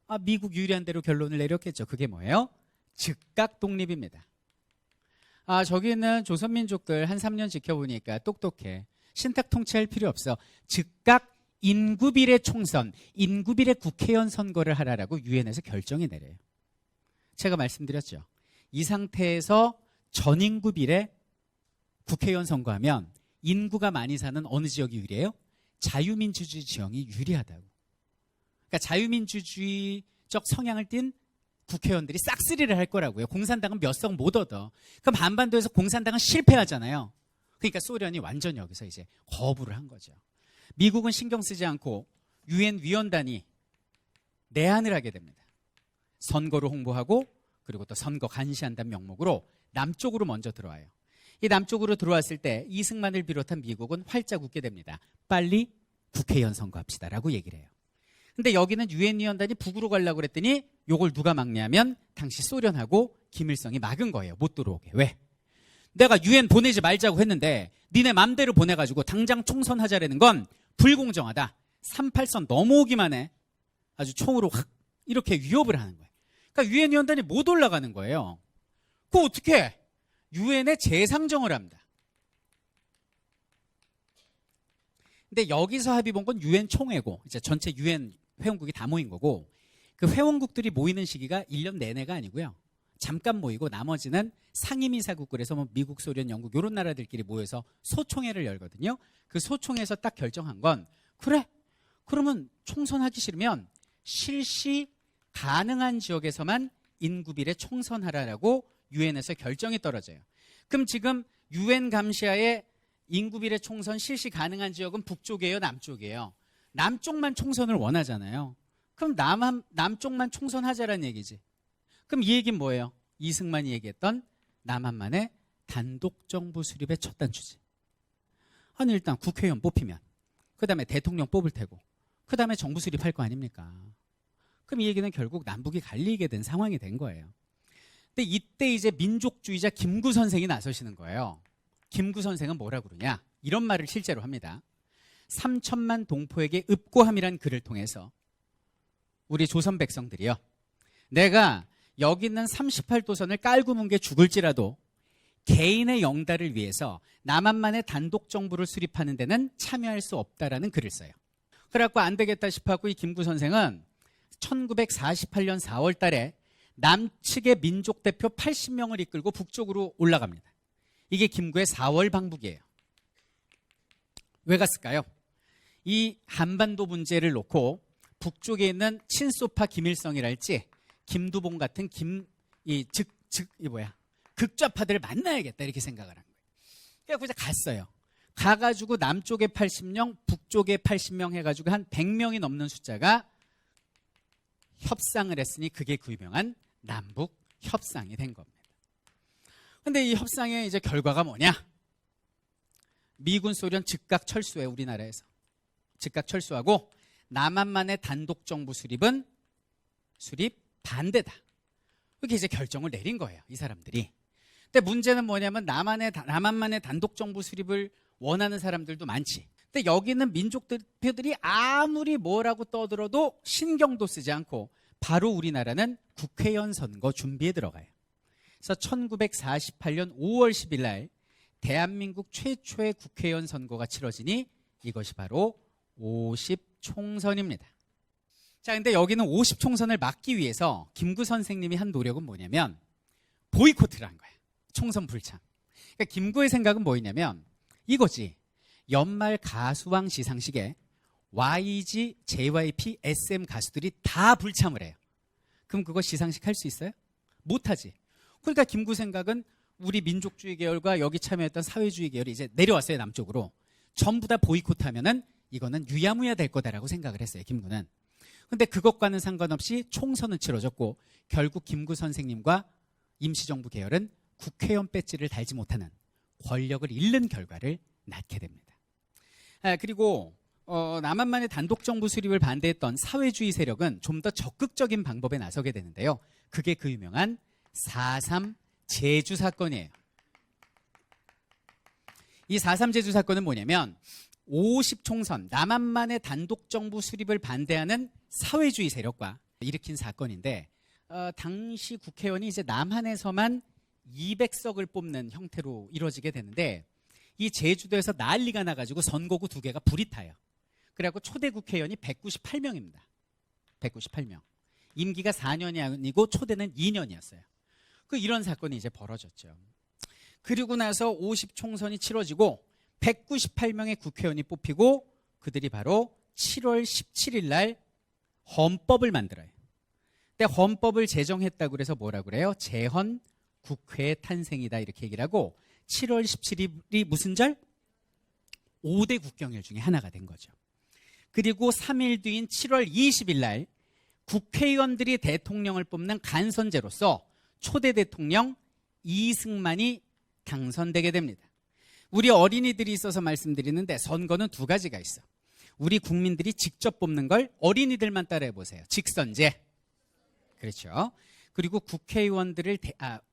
아, 미국 유리한 대로 결론을 내렸겠죠. 그게 뭐예요? 즉각 독립입니다. 아, 저기 있는 조선민족들 한 3년 지켜보니까 똑똑해. 신탁 통치할 필요 없어. 즉각 인구비례 총선, 인구비례 국회의원 선거를 하라라고 유엔에서 결정이 내려요. 제가 말씀드렸죠. 이 상태에서 전인구 비례 국회의원 선거하면 인구가 많이 사는 어느 지역이 유리해요? 자유민주주의 지형이 유리하다고. 그러니까 자유민주주의적 성향을 띤 국회의원들이 싹쓸이를 할 거라고요. 공산당은 몇 석 못 얻어. 그럼 한반도에서 공산당은 실패하잖아요. 그러니까 소련이 완전히 여기서 이제 거부를 한 거죠. 미국은 신경 쓰지 않고 유엔 위원단이 내한을 하게 됩니다. 선거를 홍보하고 그리고 또 선거 감시한다는 명목으로 남쪽으로 먼저 들어와요. 이 남쪽으로 들어왔을 때 이승만을 비롯한 미국은 활짝 웃게 됩니다. 빨리 국회의원 선거합시다라고 얘기를 해요. 근데 여기는 유엔 위원단이 북으로 가려고 그랬더니 요걸 누가 막냐면 당시 소련하고 김일성이 막은 거예요. 못 들어오게. 왜? 내가 유엔 보내지 말자고 했는데 니네 맘대로 보내가지고 당장 총선하자라는 건 불공정하다. 38선 넘어오기만 해. 아주 총으로 확 이렇게 위협을 하는 거예요. 그러니까 유엔 위원단이 못 올라가는 거예요. 그거 어떻게 해? 유엔에 재상정을 합니다. 근데 여기서 합의 본 건 유엔 총회고 이제 전체 유엔 회원국이 다 모인 거고 그 회원국들이 모이는 시기가 1년 내내가 아니고요. 잠깐 모이고 나머지는 상임이사국 그래서 뭐 미국, 소련, 영국 이런 나라들끼리 모여서 소총회를 열거든요. 그 소총회에서 딱 결정한 건 그래 그러면 총선하기 싫으면 실시 가능한 지역에서만 인구비례 총선하라라고 유엔에서 결정이 떨어져요. 그럼 지금 유엔 감시하에 인구비례 총선 실시 가능한 지역은 북쪽이에요, 남쪽이에요? 남쪽만 총선을 원하잖아요. 그럼 남쪽만 총선하자라는 얘기지. 그럼 이 얘기는 뭐예요? 이승만이 얘기했던 남한만의 단독정부 수립의 첫 단추지. 아니 일단 국회의원 뽑히면 그 다음에 대통령 뽑을 테고 그 다음에 정부 수립할 거 아닙니까? 그럼 이 얘기는 결국 남북이 갈리게 된 상황이 된 거예요. 근데 이때 이제 민족주의자 김구 선생이 나서시는 거예요. 김구 선생은 뭐라 그러냐? 이런 말을 실제로 합니다. 3천만 동포에게 읍고함이란 글을 통해서 우리 조선 백성들이요. 내가 여기 있는 38도선을 깔고 뭉개 죽을지라도 개인의 영달을 위해서 남한만의 단독 정부를 수립하는 데는 참여할 수 없다라는 글을 써요. 그래갖고 안 되겠다 싶어갖고 이 김구 선생은 1948년 4월 달에 남측의 민족 대표 80명을 이끌고 북쪽으로 올라갑니다. 이게 김구의 4월 방북이에요. 왜 갔을까요? 이 한반도 문제를 놓고 북쪽에 있는 친소파 김일성이랄지 김두봉 같은 극좌파들을 만나야겠다 이렇게 생각을 한 거예요. 그래서 이제 갔어요. 가가지고 남쪽에 80명, 북쪽에 80명 해가지고 한 100명이 넘는 숫자가 협상을 했으니 그게 그 유명한 남북 협상이 된 겁니다. 근데 이 협상의 이제 결과가 뭐냐? 미군, 소련 즉각 철수해 우리나라에서. 즉각 철수하고 남한만의 단독 정부 수립 반대다. 이렇게 이제 결정을 내린 거예요, 이 사람들이. 근데 문제는 뭐냐면 남한만의 단독 정부 수립을 원하는 사람들도 많지. 근데 여기는 민족 대표들이 아무리 뭐라고 떠들어도 신경도 쓰지 않고 바로 우리나라는 국회의원 선거 준비에 들어가요. 그래서 1948년 5월 10일 날 대한민국 최초의 국회의원 선거가 치러지니 이것이 바로 50총선입니다. 자, 근데 여기는 50총선을 막기 위해서 김구 선생님이 한 노력은 뭐냐면 보이콧을 한 거야. 총선 불참. 그러니까 김구의 생각은 뭐였냐면 이거지. 연말 가수왕 시상식에 YG, JYP, SM 가수들이 다 불참을 해요. 그럼 그거 시상식 할 수 있어요? 못하지. 그러니까 김구 생각은 우리 민족주의 계열과 여기 참여했던 사회주의 계열이 이제 내려왔어요, 남쪽으로. 전부 다 보이콧하면은 이거는 유야무야 될 거다라고 생각을 했어요, 김구는. 근데 그것과는 상관없이 총선은 치러졌고 결국 김구 선생님과 임시정부 계열은 국회의원 배지를 달지 못하는 권력을 잃는 결과를 낳게 됩니다. 그리고 남한만의 단독정부 수립을 반대했던 사회주의 세력은 좀 더 적극적인 방법에 나서게 되는데요. 그게 그 유명한 4.3 제주 사건이에요. 이 4.3 제주 사건은 뭐냐면 50총선, 남한만의 단독정부 수립을 반대하는 사회주의 세력과 일으킨 사건인데 당시 국회의원이 이제 남한에서만 200석을 뽑는 형태로 이루어지게 되는데 이 제주도에서 난리가 나가지고 선거구 2개가 불이 타요. 그래갖고 초대 국회의원이 198명입니다. 198명. 임기가 4년이 아니고 초대는 2년이었어요. 이런 사건이 이제 벌어졌죠. 그리고 나서 50총선이 치러지고 198명의 국회의원이 뽑히고 그들이 바로 7월 17일 날 헌법을 만들어요. 근데 헌법을 제정했다고 그래서 뭐라 그래요? 제헌 국회의 탄생이다 이렇게 얘기를 하고 7월 17일이 무슨 절? 5대 국경일 중에 하나가 된 거죠. 그리고 3일 뒤인 7월 20일 날 국회의원들이 대통령을 뽑는 간선제로서 초대 대통령 이승만이 당선되게 됩니다. 우리 어린이들이 있어서 말씀드리는데 선거는 2가지가 있어. 우리 국민들이 직접 뽑는 걸 어린이들만 따라해 보세요. 직선제. 그렇죠. 그리고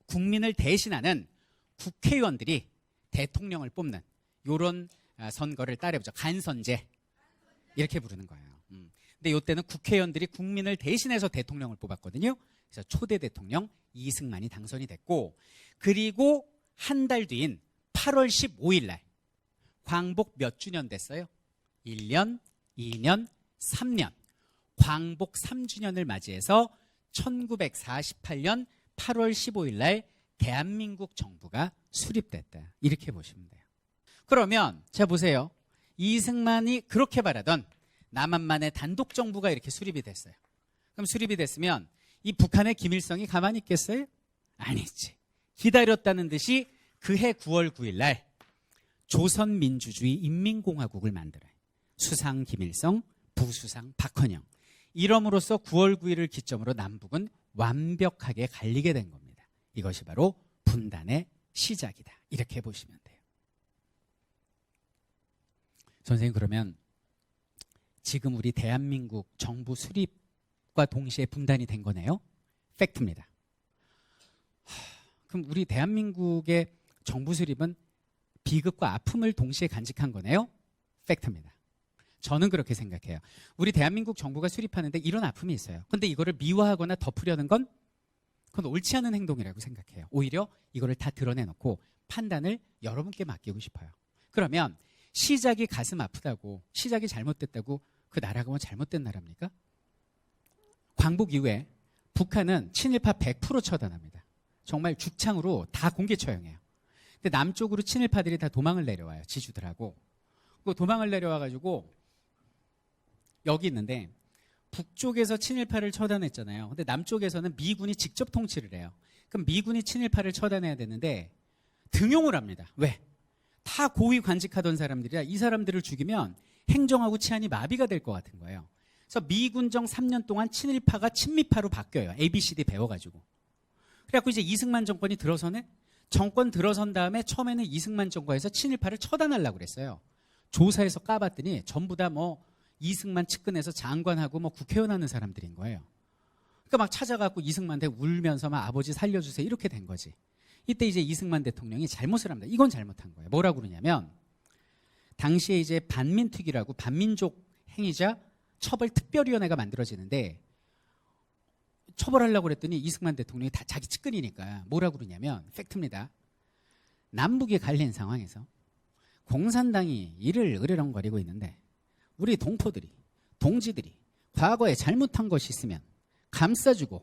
국민을 대신하는 국회의원들이 대통령을 뽑는 이런 선거를 따라해보죠. 간선제. 이렇게 부르는 거예요. 근데 이때는 국회의원들이 국민을 대신해서 대통령을 뽑았거든요. 그래서 초대 대통령 이승만이 당선이 됐고 그리고 한 달 뒤인 8월 15일 날 광복 몇 주년 됐어요? 1년, 2년, 3년. 광복 3주년을 맞이해서 1948년 8월 15일 날 대한민국 정부가 수립됐다. 이렇게 보시면 돼요. 그러면 자 보세요. 이승만이 그렇게 바라던 남한만의 단독 정부가 이렇게 수립이 됐어요. 그럼 수립이 됐으면 이 북한의 김일성이 가만히 있겠어요? 아니지. 기다렸다는 듯이 그해 9월 9일 날 조선민주주의 인민공화국을 만들어요. 수상 김일성, 부수상 박헌영. 이럼으로써 9월 9일을 기점으로 남북은 완벽하게 갈리게 된 겁니다. 이것이 바로 분단의 시작이다. 이렇게 보시면 돼요. 선생님, 그러면 지금 우리 대한민국 정부 수립과 동시에 분단이 된 거네요? 팩트입니다. 그럼 우리 대한민국의 정부 수립은 비극과 아픔을 동시에 간직한 거네요? 팩트입니다. 저는 그렇게 생각해요. 우리 대한민국 정부가 수립하는데 이런 아픔이 있어요. 근데 이거를 미화하거나 덮으려는 건 그건 옳지 않은 행동이라고 생각해요. 오히려 이거를 다 드러내놓고 판단을 여러분께 맡기고 싶어요. 그러면 시작이 가슴 아프다고, 시작이 잘못됐다고 그 나라가 뭐 잘못된 나라입니까? 광복 이후에 북한은 친일파 100% 처단합니다. 정말 죽창으로 다 공개 처형해요. 근데 남쪽으로 친일파들이 다 도망을 내려와요. 지주들하고. 그 도망을 내려와가지고 여기 있는데 북쪽에서 친일파를 처단했잖아요. 근데 남쪽에서는 미군이 직접 통치를 해요. 그럼 미군이 친일파를 처단해야 되는데 등용을 합니다. 왜? 다 고위 관직하던 사람들이라 이 사람들을 죽이면 행정하고 치안이 마비가 될 것 같은 거예요. 그래서 미군정 3년 동안 친일파가 친미파로 바뀌어요. ABCD 배워가지고. 그래갖고 이제 이승만 정권이 들어서네? 정권 들어선 다음에 처음에는 이승만 정권에서 친일파를 처단하려고 그랬어요. 조사해서 까봤더니 전부 다 뭐 이승만 측근에서 장관하고 뭐 국회의원 하는 사람들인 거예요. 그러니까 막 찾아갖고 이승만한테 울면서 막 아버지 살려주세요 이렇게 된 거지. 이때 이제 이승만 대통령이 잘못을 합니다. 이건 잘못한 거예요. 뭐라고 그러냐면 당시에 이제 반민특위라고 반민족 행위자 처벌특별위원회가 만들어지는데 처벌하려고 그랬더니 이승만 대통령이 다 자기 측근이니까 뭐라고 그러냐면 팩트입니다. 남북이 갈린 상황에서 공산당이 이를 으르렁거리고 있는데 우리 동포들이 동지들이 과거에 잘못한 것이 있으면 감싸주고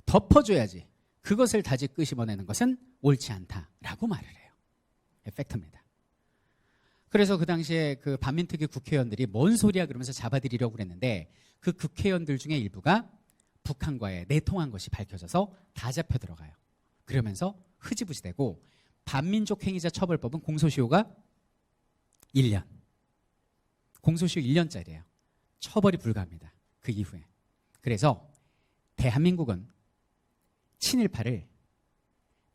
덮어줘야지 그것을 다시 끄집어내는 것은 옳지 않다라고 말을 해요. 팩트입니다. 그래서 그 당시에 그 반민특위 국회의원들이 뭔 소리야 그러면서 잡아들이려고 그랬는데 그 국회의원들 중에 일부가 북한과의 내통한 것이 밝혀져서 다 잡혀 들어가요. 그러면서 흐지부지 되고 반민족 행위자 처벌법은 공소시효가 1년. 공소시효 1년짜리예요. 처벌이 불가합니다. 그 이후에. 그래서 대한민국은 친일파를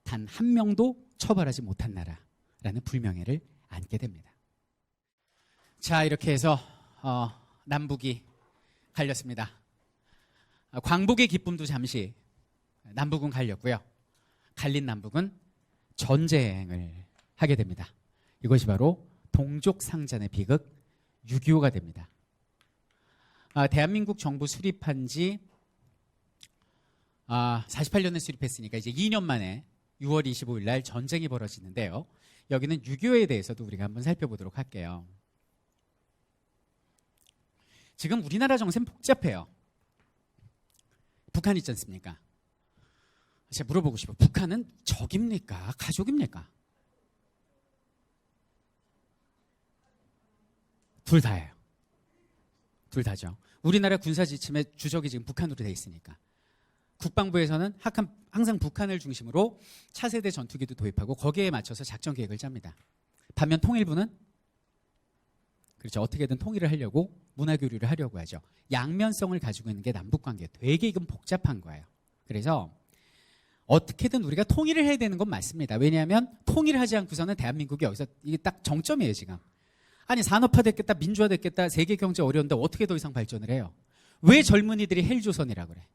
단 한 명도 처벌하지 못한 나라라는 불명예를 안게 됩니다. 자, 이렇게 해서 남북이 갈렸습니다. 광복의 기쁨도 잠시 남북은 갈렸고요. 갈린 남북은 전쟁을 하게 됩니다. 이것이 바로 동족상잔의 비극 6.25가 됩니다. 대한민국 정부 수립한 지 48년에 수립했으니까 이제 2년 만에 6월 25일 날 전쟁이 벌어지는데요. 여기는 6.25에 대해서도 우리가 한번 살펴보도록 할게요. 지금 우리나라 정세는 복잡해요. 북한 있지 않습니까? 제가 물어보고 싶어요. 북한은 적입니까? 가족입니까? 둘 다예요. 둘 다죠. 우리나라 군사지침의 주적이 지금 북한으로 돼 있으니까. 국방부에서는 항상 북한을 중심으로 차세대 전투기도 도입하고 거기에 맞춰서 작전 계획을 짭니다. 반면 통일부는 그렇죠. 어떻게든 통일을 하려고 문화교류를 하려고 하죠. 양면성을 가지고 있는 게 남북관계. 되게 이건 복잡한 거예요. 그래서 어떻게든 우리가 통일을 해야 되는 건 맞습니다. 왜냐하면 통일을 하지 않고서는 대한민국이 여기서 이게 딱 정점이에요 지금. 아니 산업화됐겠다 민주화됐겠다 세계 경제 어려운데 어떻게 더 이상 발전을 해요? 왜 젊은이들이 헬조선이라 그래?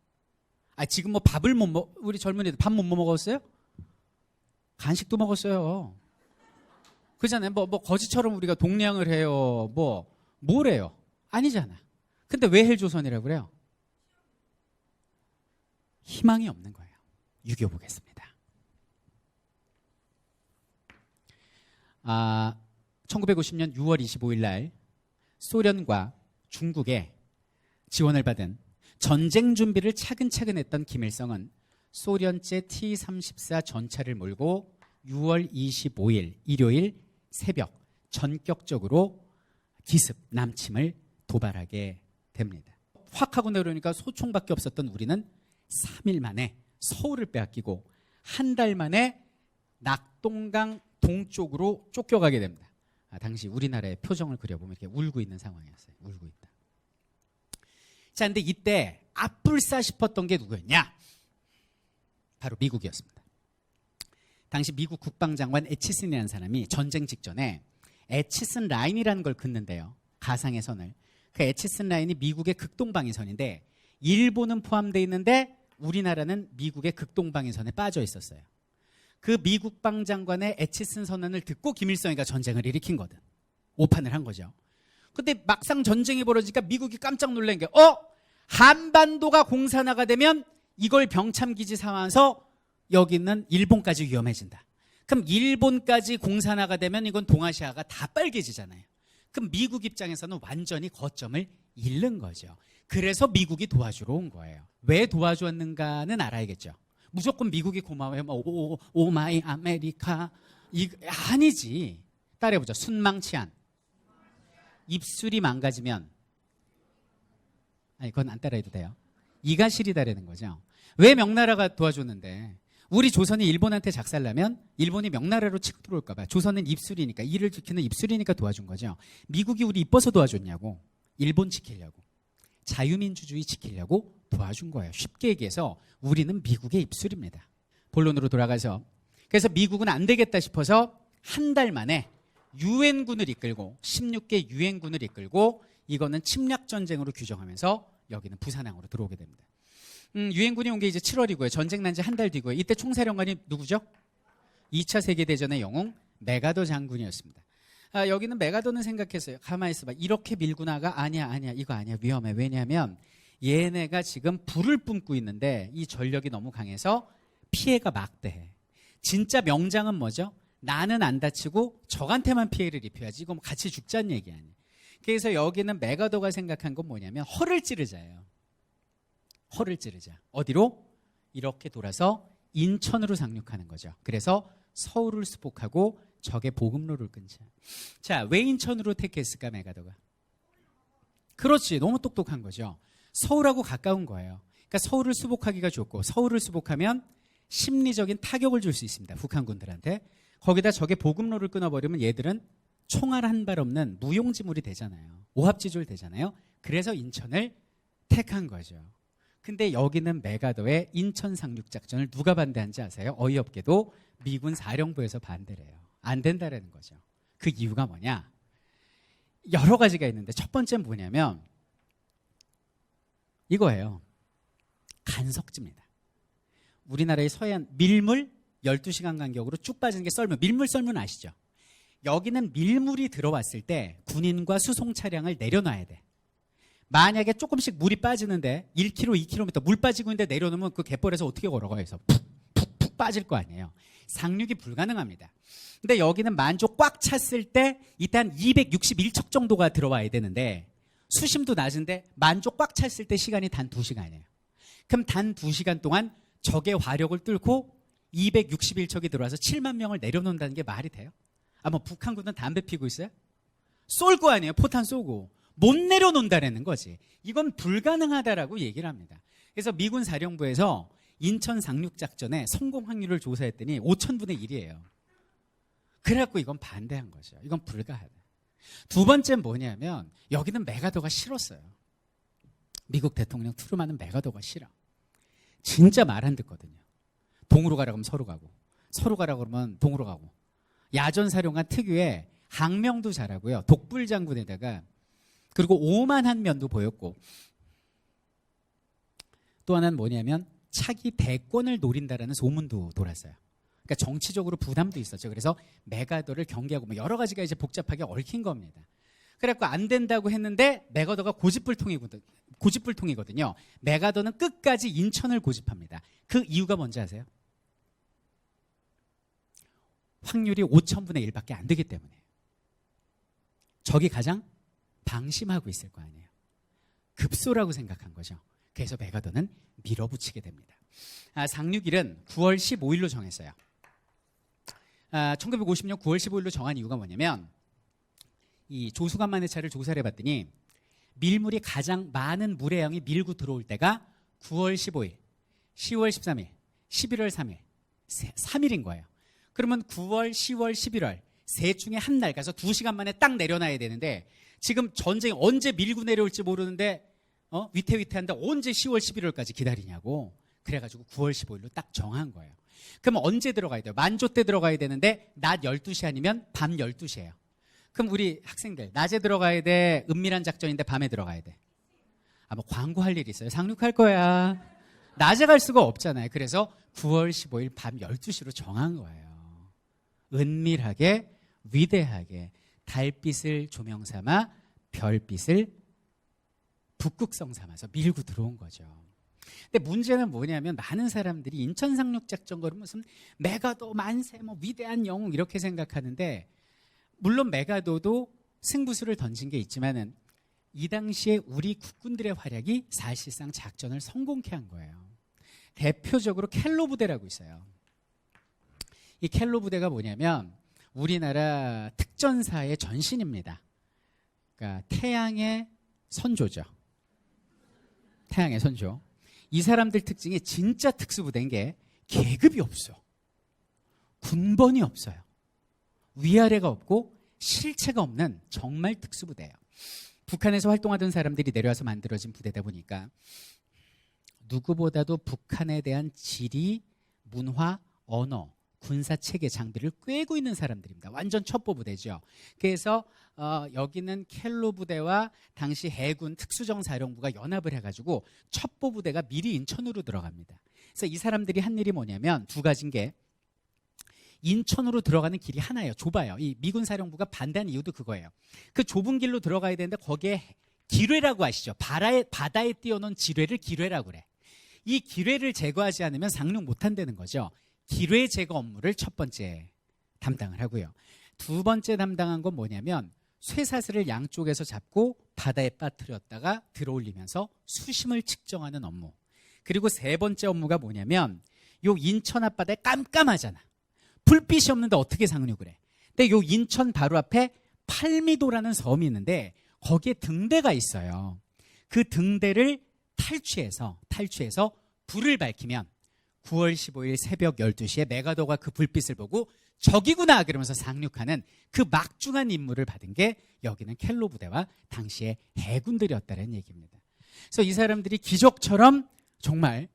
지금 뭐 밥을 우리 젊은이들 밥 못 먹었어요? 간식도 먹었어요. 그잖아요. 뭐 거지처럼 우리가 동량을 해요. 뭐래요? 아니잖아. 근데 왜 헬조선이라고 그래요? 희망이 없는 거예요. 6.25 보겠습니다. 1950년 6월 25일 날 소련과 중국의 지원을 받은 전쟁 준비를 차근차근 했던 김일성은 소련제 T-34 전차를 몰고 6월 25일 일요일 새벽 전격적으로 기습 남침을 도발하게 됩니다. 확 하고 내려오니까 소총밖에 없었던 우리는 3일 만에 서울을 빼앗기고 한 달 만에 낙동강 동쪽으로 쫓겨가게 됩니다. 당시 우리나라의 표정을 그려보면 이렇게 울고 있는 상황이었어요. 울고 있다. 자, 근데 이때 아뿔싸 싶었던 게 누구였냐? 바로 미국이었습니다. 당시 미국 국방장관 애치슨이라는 사람이 전쟁 직전에 애치슨 라인이라는 걸 긋는데요. 가상의 선을. 그 애치슨 라인이 미국의 극동방위선인데 일본은 포함되어 있는데 우리나라는 미국의 극동방위선에 빠져 있었어요. 그 미국 국방장관의 애치슨 선언을 듣고 김일성이가 전쟁을 일으킨 거든. 오판을 한 거죠. 근데 막상 전쟁이 벌어지니까 미국이 깜짝 놀란 게 한반도가 공산화가 되면 이걸 병참기지 삼아서 여기 있는 일본까지 위험해진다. 그럼 일본까지 공산화가 되면 이건 동아시아가 다 빨개지잖아요. 그럼 미국 입장에서는 완전히 거점을 잃는 거죠. 그래서 미국이 도와주러 온 거예요. 왜 도와주었는가는 알아야겠죠. 무조건 미국이 고마워요. 오 마이 아메리카. 아니지. 따라해보죠. 순망치안. 입술이 망가지면 그건 안 따라해도 돼요. 이가 시리다라는 거죠. 왜 명나라가 도와줬는데 우리 조선이 일본한테 작살나면 일본이 명나라로 치고 들어올까 봐. 조선은 입술이니까 이를 지키는 입술이니까 도와준 거죠. 미국이 우리 이뻐서 도와줬냐고. 일본 지키려고. 자유민주주의 지키려고 도와준 거예요. 쉽게 얘기해서 우리는 미국의 입술입니다. 본론으로 돌아가서 그래서 미국은 안 되겠다 싶어서 한 달 만에 유엔군을 이끌고 16개 유엔군을 이끌고 이거는 침략전쟁으로 규정하면서 여기는 부산항으로 들어오게 됩니다. 유엔군이 온 게 이제 7월이고요. 전쟁 난 지 한 달 뒤고요. 이때 총사령관이 누구죠? 2차 세계대전의 영웅 메가더 장군이었습니다. 여기는 메가더는 생각했어요. 가만히 있어봐. 이렇게 밀구나가 아니야. 이거 아니야. 위험해. 왜냐하면 얘네가 지금 불을 뿜고 있는데 이 전력이 너무 강해서 피해가 막대해. 진짜 명장은 뭐죠? 나는 안 다치고 적한테만 피해를 입혀야지. 이거 뭐 같이 죽자는 얘기 아니에요. 그래서 여기는 메가더가 생각한 건 뭐냐면 허를 찌르자예요. 허를 찌르자. 어디로? 이렇게 돌아서 인천으로 상륙하는 거죠. 그래서 서울을 수복하고 적의 보급로를 끊자. 자, 왜 인천으로 택했을까 메가더가? 그렇지. 너무 똑똑한 거죠. 서울하고 가까운 거예요. 그러니까 서울을 수복하기가 좋고 서울을 수복하면 심리적인 타격을 줄 수 있습니다. 북한군들한테. 거기다 적의 보급로를 끊어버리면 얘들은 총알 한 발 없는 무용지물이 되잖아요. 오합지졸 되잖아요. 그래서 인천을 택한 거죠. 근데 여기는 메가더의 인천 상륙작전을 누가 반대한지 아세요? 어이없게도 미군 사령부에서 반대를 해요. 안 된다라는 거죠. 그 이유가 뭐냐? 여러 가지가 있는데 첫 번째는 뭐냐면 이거예요. 간석지입니다. 우리나라의 서해안 밀물 12시간 간격으로 쭉 빠지는 게 썰물. 밀물 썰물 아시죠? 여기는 밀물이 들어왔을 때 군인과 수송 차량을 내려놔야 돼. 만약에 조금씩 물이 빠지는데 1km, 2km 물 빠지고 있는데 내려놓으면 그 갯벌에서 어떻게 걸어가요? 푹 빠질 거 아니에요. 상륙이 불가능합니다. 근데 여기는 만조 꽉 찼을 때 일단 261척 정도가 들어와야 되는데 수심도 낮은데 만조 꽉 찼을 때 시간이 단 2시간이에요. 그럼 단 2시간 동안 적의 화력을 뚫고 261척이 들어와서 7만 명을 내려놓는다는 게 말이 돼요? 뭐 북한군은 담배 피고 있어요? 쏠 거 아니에요. 포탄 쏘고. 못 내려놓는다는 거지. 이건 불가능하다라고 얘기를 합니다. 그래서 미군 사령부에서 인천 상륙작전의 성공 확률을 조사했더니 5,000분의 1이에요. 그래갖고 이건 반대한 거죠. 이건 불가하다. 두 번째는 뭐냐면 여기는 메가더가 싫었어요. 미국 대통령 트루만은 메가더가 싫어. 진짜 말 안 듣거든요. 동으로 가라 그러면 서로 가고 서로 가라 그러면 동으로 가고 야전사령관 특유의 항명도 잘하고요. 독불장군에다가 그리고 오만한 면도 보였고 또 하나는 뭐냐면 차기 대권을 노린다라는 소문도 돌았어요. 그러니까 정치적으로 부담도 있었죠. 그래서 메가더를 경계하고 뭐 여러 가지가 이제 복잡하게 얽힌 겁니다. 그래갖고 안 된다고 했는데 메가더가 고집불통이거든요. 메가더는 끝까지 인천을 고집합니다. 그 이유가 뭔지 아세요? 확률이 5,000분의 1밖에 안 되기 때문에 적이 가장 방심하고 있을 거 아니에요. 급소라고 생각한 거죠. 그래서 메가더는 밀어붙이게 됩니다. 상륙일은 9월 15일로 정했어요. 1950년 9월 15일로 정한 이유가 뭐냐면 이 조수간만의 차를 조사를 해봤더니 밀물이 가장 많은 물의 양이 밀고 들어올 때가 9월 15일, 10월 13일, 11월 3일, 3일인 거예요. 그러면 9월, 10월, 11월 셋 중에 한 날 가서 2시간 만에 딱 내려놔야 되는데 지금 전쟁이 언제 밀고 내려올지 모르는데 위태위태한데 언제 10월, 11월까지 기다리냐고. 그래가지고 9월 15일로 딱 정한 거예요. 그럼 언제 들어가야 돼요? 만조 때 들어가야 되는데 낮 12시 아니면 밤 12시예요. 그럼 우리 학생들 낮에 들어가야 돼? 은밀한 작전인데 밤에 들어가야 돼? 뭐 광고할 일 있어요? 상륙할 거야. 낮에 갈 수가 없잖아요. 그래서 9월 15일 밤 12시로 정한 거예요. 은밀하게 위대하게 달빛을 조명 삼아 별빛을 북극성 삼아서 밀고 들어온 거죠. 근데 문제는 뭐냐면 많은 사람들이 인천 상륙작전 거를 무슨 메가더 만세 뭐 위대한 영웅 이렇게 생각하는데 물론 메가더도 승부수를 던진 게 있지만은 이 당시에 우리 국군들의 활약이 사실상 작전을 성공케 한 거예요. 대표적으로 켈로 부대라고 있어요. 이 켈로 부대가 뭐냐면 우리나라 특전사의 전신입니다. 그러니까 태양의 선조죠. 태양의 선조. 이 사람들 특징이 진짜 특수부대인 게 계급이 없어. 군번이 없어요. 위아래가 없고 실체가 없는 정말 특수부대예요. 북한에서 활동하던 사람들이 내려와서 만들어진 부대다 보니까 누구보다도 북한에 대한 지리, 문화, 언어, 군사체계 장비를 꿰고 있는 사람들입니다. 완전 첩보부대죠. 그래서 여기는 켈로 부대와 당시 해군 특수정사령부가 연합을 해가지고 첩보부대가 미리 인천으로 들어갑니다. 그래서 이 사람들이 한 일이 뭐냐면 두 가지인 게 인천으로 들어가는 길이 하나예요. 좁아요. 이 미군 사령부가 반대한 이유도 그거예요. 그 좁은 길로 들어가야 되는데 거기에 기뢰라고 아시죠? 바다에 띄워놓은 지뢰를 기뢰라고 그래. 이 기뢰를 제거하지 않으면 상륙 못한다는 거죠. 기뢰 제거 업무를 첫 번째 담당을 하고요. 두 번째 담당한 건 뭐냐면 쇠사슬을 양쪽에서 잡고 바다에 빠뜨렸다가 들어올리면서 수심을 측정하는 업무. 그리고 세 번째 업무가 뭐냐면 요 인천 앞바다에 깜깜하잖아. 불빛이 없는데 어떻게 상륙을 해? 근데 요 인천 바로 앞에 팔미도라는 섬이 있는데 거기에 등대가 있어요. 그 등대를 탈취해서 불을 밝히면 9월 15일 새벽 12시에 메가더가 그 불빛을 보고 저기구나 그러면서 상륙하는 그 막중한 임무를 받은 게 여기는 켈로 부대와 당시의 해군들이었다는 얘기입니다. 그래서 이 사람들이 기적처럼 정말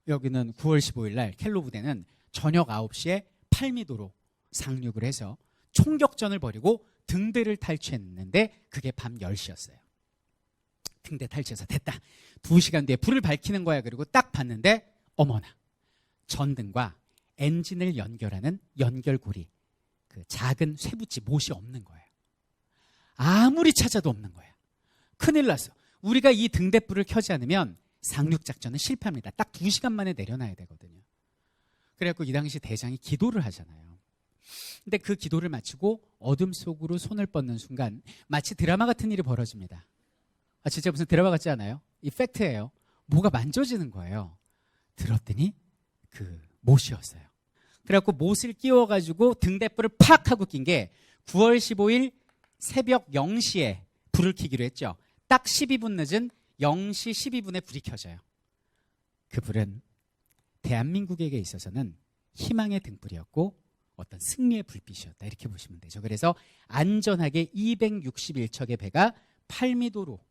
여기는 9월 15일 날 켈로 부대는 저녁 9시에 팔미도로 상륙을 해서 총격전을 벌이고 등대를 탈취했는데 그게 밤 10시였어요. 등대 탈취해서 됐다. 2시간 뒤에 불을 밝히는 거야. 그리고 딱 봤는데 어머나 전등과 엔진을 연결하는 연결고리 그 작은 쇠붙이 못이 없는 거예요. 아무리 찾아도 없는 거야. 큰일 났어. 우리가 이 등대불을 켜지 않으면 상륙작전은 실패합니다. 딱 2시간 만에 내려놔야 되거든요. 그래갖고 이 당시 대장이 기도를 하잖아요. 근데 그 기도를 마치고 어둠 속으로 손을 뻗는 순간 마치 드라마 같은 일이 벌어집니다. 아, 진짜 무슨 드라마 같지 않아요? 이 팩트예요. 뭐가 만져지는 거예요. 들었더니 그 못이었어요. 그래갖고 못을 끼워가지고 등대불을 팍 하고 낀 게 9월 15일 새벽 0시에 불을 켜기로 했죠. 딱 12분 늦은 0시 12분에 불이 켜져요. 그 불은 대한민국에게 있어서는 희망의 등불이었고 어떤 승리의 불빛이었다 이렇게 보시면 되죠. 그래서 안전하게 261척의 배가 팔미도로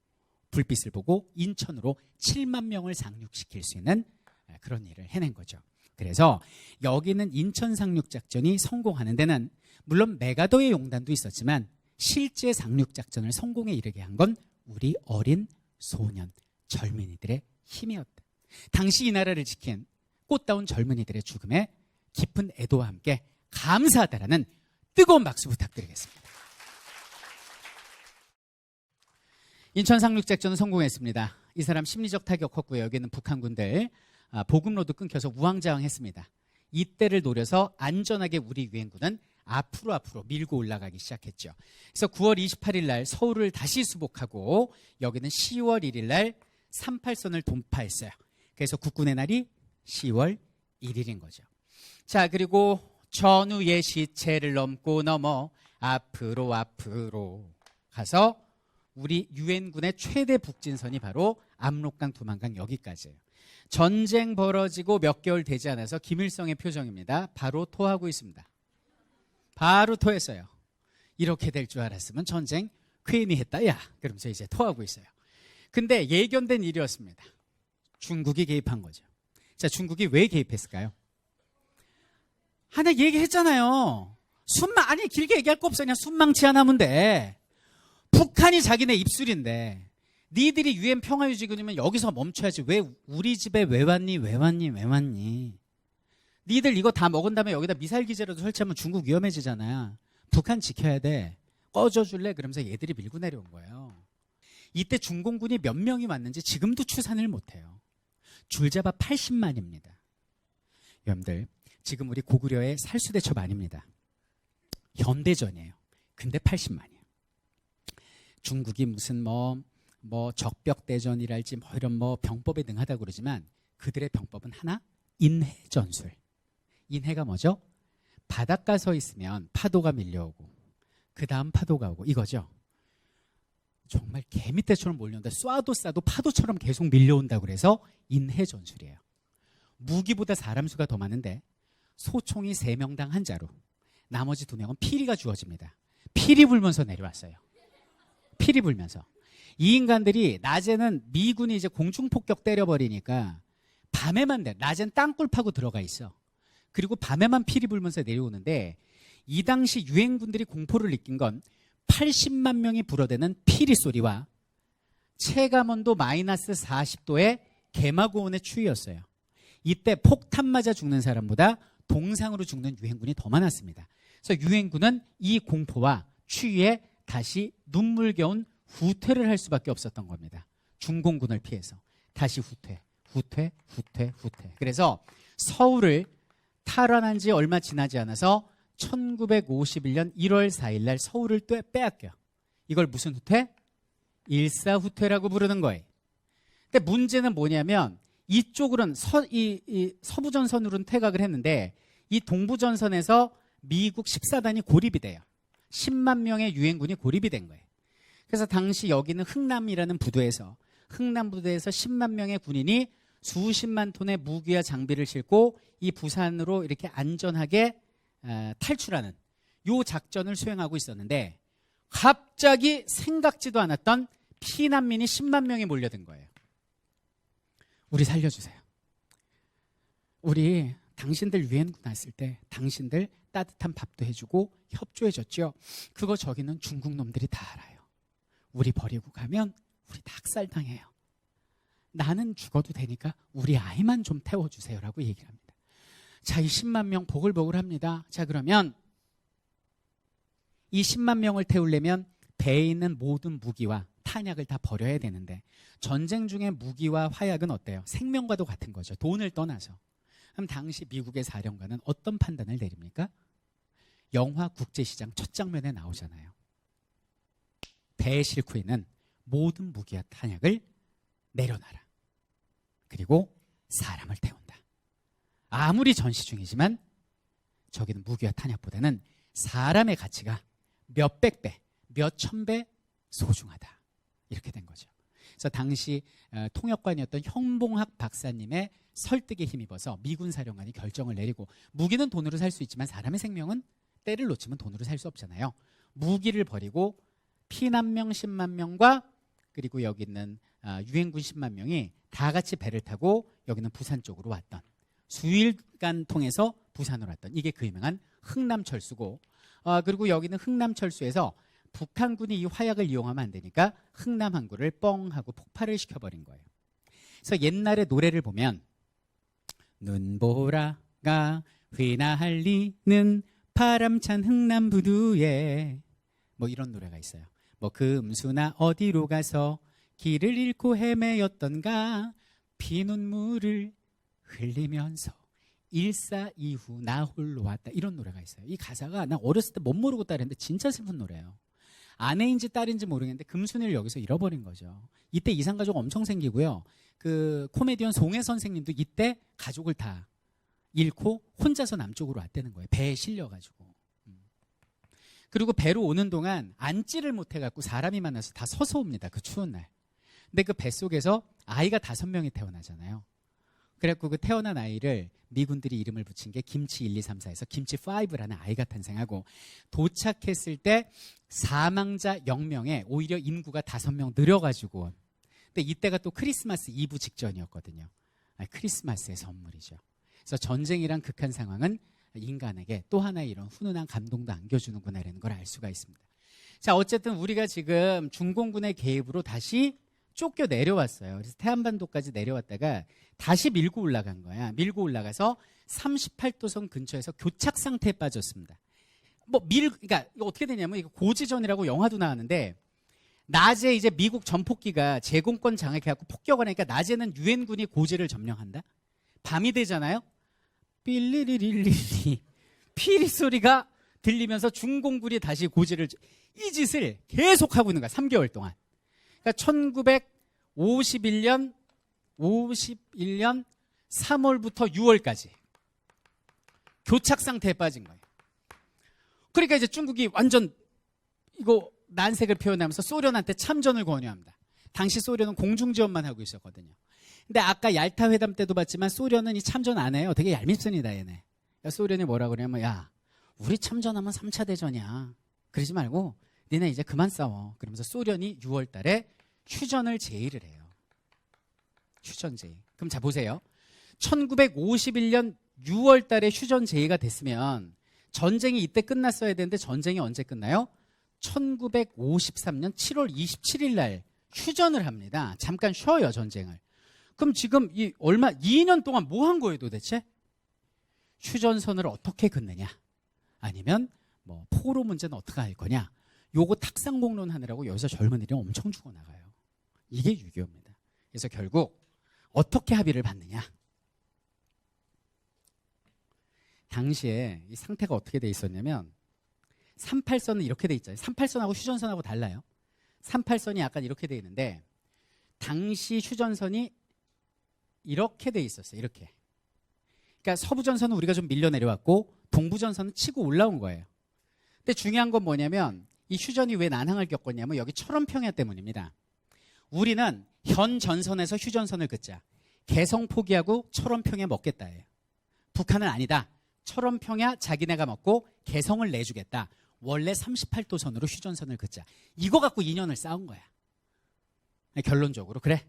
불빛을 보고 인천으로 7만 명을 상륙시킬 수 있는 그런 일을 해낸 거죠. 그래서 여기는 인천 상륙작전이 성공하는 데는 물론 메가더의 용단도 있었지만 실제 상륙작전을 성공에 이르게 한 건 우리 어린 소년 젊은이들의 힘이었다. 당시 이 나라를 지킨 꽃다운 젊은이들의 죽음에 깊은 애도와 함께 감사하다라는 뜨거운 박수 부탁드리겠습니다. 인천 상륙작전은 성공했습니다. 이 사람 심리적 타격 컸고요. 여기는 북한군들 보급로도 끊겨서 우왕좌왕했습니다. 이때를 노려서 안전하게 우리 유엔군은 앞으로 밀고 올라가기 시작했죠. 그래서 9월 28일 날 서울을 다시 수복하고 여기는 10월 1일 날 38선을 돌파했어요. 그래서 국군의 날이 10월 1일인 거죠. 자, 그리고 전우의 시체를 넘어 앞으로 가서 우리 유엔군의 최대 북진선이 바로 압록강, 두만강 여기까지예요. 전쟁 벌어지고 몇 개월 되지 않아서 김일성의 표정입니다. 바로 토하고 있습니다. 바로 토했어요. 이렇게 될 줄 알았으면 전쟁 괜히 했다. 야, 그러면서 이제 토하고 있어요. 근데 예견된 일이었습니다. 중국이 개입한 거죠. 자, 중국이 왜 개입했을까요? 하나 얘기했잖아요. 아니 길게 얘기할 거 없어. 그냥 숨망치 하나 하면 돼. 북한이 자기네 입술인데 니들이 유엔 평화유지군이면 여기서 멈춰야지. 왜 우리 집에 왜 왔니? 니들 이거 다 먹은 다음에 여기다 미사일 기지라도 설치하면 중국 위험해지잖아. 북한 지켜야 돼. 꺼져줄래? 그러면서 얘들이 밀고 내려온 거예요. 이때 중공군이 몇 명이 왔는지 지금도 추산을 못해요. 줄잡아 80만입니다. 여러분들 지금 우리 고구려의 살수대첩 아닙니다. 현대전이에요. 근데 80만이에요. 중국이 무슨 적벽대전이랄지 이런 병법에 능하다고 그러지만 그들의 병법은 하나, 인해전술. 인해가 뭐죠? 바닷가 서 있으면 파도가 밀려오고 그 다음 파도가 오고 이거죠. 정말 개미떼처럼 몰려온다. 쏴도 파도처럼 계속 밀려온다고 그래서 인해전술이에요. 무기보다 사람 수가 더 많은데 소총이 3명당 한 자루, 나머지 2명은 피리가 주어집니다. 피리 불면서 내려왔어요. 피리 불면서. 이 인간들이 낮에는 미군이 이제 공중폭격 때려버리니까 밤에만 낮엔 땅굴 파고 들어가 있어. 그리고 밤에만 피리 불면서 내려오는데 이 당시 유엔군들이 공포를 느낀 건 80만 명이 불어대는 피리 소리와 체감온도 마이너스 40도의 개마고온의 추위였어요. 이때 폭탄 맞아 죽는 사람보다 동상으로 죽는 유엔군이 더 많았습니다. 그래서 유엔군은 이 공포와 추위에 다시 눈물겨운 후퇴를 할 수밖에 없었던 겁니다. 중공군을 피해서 다시 후퇴. 그래서 서울을 탈환한 지 얼마 지나지 않아서 1951년 1월 4일 날 서울을 빼앗겨. 이걸 무슨 후퇴? 일사후퇴라고 부르는 거예요. 근데 문제는 뭐냐면 이쪽으로는 서부전선으로는 퇴각을 했는데 이 동부전선에서 미국 14단이 고립이 돼요. 10만 명의 유엔군이 고립이 된 거예요. 그래서 당시 여기는 흥남이라는 부두에서 10만 명의 군인이 수십만 톤의 무기와 장비를 싣고 이 부산으로 이렇게 안전하게 탈출하는 요 작전을 수행하고 있었는데 갑자기 생각지도 않았던 피난민이 10만 명이 몰려든 거예요. 우리 살려주세요. 우리 당신들 유엔군 왔을 때 당신들 따뜻한 밥도 해주고 협조해줬죠. 그거 저기는 중국 놈들이 다 알아요. 우리 버리고 가면 우리 다 학살당해요. 나는 죽어도 되니까 우리 아이만 좀 태워주세요라고 얘기를 합니다. 자, 이 10만 명 보글보글합니다. 자, 그러면 이 10만 명을 태우려면 배에 있는 모든 무기와 탄약을 다 버려야 되는데 전쟁 중에 무기와 화약은 어때요? 생명과도 같은 거죠. 돈을 떠나서. 그럼 당시 미국의 사령관은 어떤 판단을 내립니까? 영화 국제시장 첫 장면에 나오잖아요. 배에 싣고 있는 모든 무기와 탄약을 내려놔라. 그리고 사람을 태운다. 아무리 전시 중이지만 저기는 무기와 탄약보다는 사람의 가치가 몇백 배, 몇천 배 소중하다. 이렇게 된 거죠. 그래서 당시 통역관이었던 현봉학 박사님의 설득에 힘입어서 미군 사령관이 결정을 내리고 무기는 돈으로 살 수 있지만 사람의 생명은 때를 놓치면 돈으로 살 수 없잖아요. 무기를 버리고 피난명 10만 명과 그리고 여기 있는 유엔군 10만 명이 다 같이 배를 타고 여기는 부산 쪽으로 왔던 수일간 통해서 부산으로 왔던 이게 그 유명한 흥남철수고 그리고 여기는 흥남철수에서 북한군이 이 화약을 이용하면 안 되니까 흥남항구를 뻥 하고 폭발을 시켜버린 거예요. 그래서 옛날에 노래를 보면 눈보라가 휘날리는 바람찬 흥남부두에 뭐 이런 노래가 있어요. 뭐 금수나 어디로 가서 길을 잃고 헤매였던가 피눈물을 흘리면서 일사 이후 나 홀로 왔다 이런 노래가 있어요. 이 가사가 나 어렸을 때 못 모르고 따라했는데 진짜 슬픈 노래예요. 아내인지 딸인지 모르겠는데 금순이를 여기서 잃어버린 거죠. 이때 이상가족 엄청 생기고요. 그 코미디언 송혜 선생님도 이때 가족을 다 잃고 혼자서 남쪽으로 왔다는 거예요. 배에 실려가지고. 그리고 배로 오는 동안 앉지를 못해갖고 사람이 많아서 다 서서 옵니다. 그 추운 날. 근데 그 뱃속에서 아이가 5명이 태어나잖아요. 그래갖고 그 태어난 아이를 미군들이 이름을 붙인 게 김치 1, 2, 3, 4에서 김치 5라는 아이가 탄생하고 도착했을 때 사망자 0명에 오히려 인구가 5명 늘어가지고 근데 이때가 또 크리스마스 이브 직전이었거든요. 크리스마스의 선물이죠. 그래서 전쟁이란 극한 상황은 인간에게 또 하나의 이런 훈훈한 감동도 안겨주는구나라는 걸 알 수가 있습니다. 자, 어쨌든 우리가 지금 중공군의 개입으로 다시 쫓겨 내려왔어요. 그래서 태안반도까지 내려왔다가 다시 밀고 올라간 거야. 밀고 올라가서 38도선 근처에서 교착 상태에 빠졌습니다. 그러니까 이거 어떻게 되냐면 이거 고지전이라고 영화도 나왔는데 낮에 이제 미국 전폭기가 제공권 장악해갖고 폭격을 하니까 낮에는 유엔군이 고지를 점령한다. 밤이 되잖아요. 삘리리리리 피리 소리가 들리면서 중공군이 다시 고지를 이 짓을 계속 하고 있는 거야. 3개월 동안. 그러니까 1951년 3월부터 6월까지 교착 상태에 빠진 거예요. 그러니까 이제 중국이 완전 이거 난색을 표현하면서 소련한테 참전을 권유합니다. 당시 소련은 공중지원만 하고 있었거든요. 근데 아까 얄타 회담 때도 봤지만 소련은 이 참전 안 해요. 되게 얄밉습니다, 얘네. 그러니까 소련이 뭐라 그러냐면 야, 우리 참전하면 3차 대전이야. 그러지 말고 니네 이제 그만 싸워. 그러면서 소련이 6월 달에 휴전을 제의를 해요. 휴전 제의. 그럼 자 보세요. 1951년 6월 달에 휴전 제의가 됐으면 전쟁이 이때 끝났어야 되는데 전쟁이 언제 끝나요? 1953년 7월 27일 날 휴전을 합니다. 잠깐 쉬어요, 전쟁을. 그럼 지금 2년 동안 뭐 한 거예요, 도대체? 휴전선을 어떻게 긋느냐, 아니면 뭐 포로 문제는 어떻게 할 거냐, 요거 탁상공론 하느라고 여기서 젊은이들이 엄청 죽어나가요. 이게 6.25입니다. 그래서 결국 어떻게 합의를 받느냐. 당시에 이 상태가 어떻게 돼 있었냐면 38선은 이렇게 돼 있잖아요. 38선하고 휴전선하고 달라요. 38선이 약간 이렇게 돼 있는데 당시 휴전선이 이렇게 돼 있었어요. 이렇게. 그러니까 서부전선은 우리가 좀 밀려 내려왔고 동부전선은 치고 올라온 거예요. 근데 중요한 건 뭐냐면 이 휴전이 왜 난항을 겪었냐면 여기 철원평야 때문입니다. 우리는 현 전선에서 휴전선을 긋자. 개성 포기하고 철원평야 먹겠다예요. 북한은 아니다. 철원평야 자기네가 먹고 개성을 내주겠다. 원래 38도선으로 휴전선을 긋자. 이거 갖고 2년을 싸운 거야. 결론적으로 그래.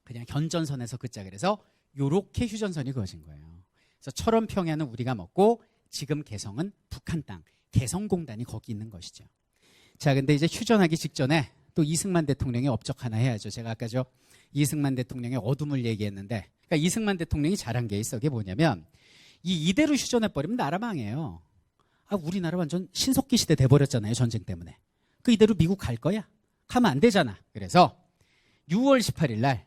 그냥 현전선에서 긋자. 그래서 요렇게 휴전선이 그어진 거예요. 그래서 철원평야는 우리가 먹고 지금 개성은 북한 땅. 개성공단이 거기 있는 것이죠. 자, 근데 이제 휴전하기 직전에 또 이승만 대통령의 업적 하나 해야죠. 제가 아까 이승만 대통령의 어둠을 얘기했는데, 그러니까 이승만 대통령이 잘한 게 있어. 그게 뭐냐면 이대로 휴전해버리면 나라 망해요. 우리나라 완전 신석기 시대 돼버렸잖아요. 전쟁 때문에. 그 이대로 미국 갈 거야? 가면 안 되잖아. 그래서 6월 18일 날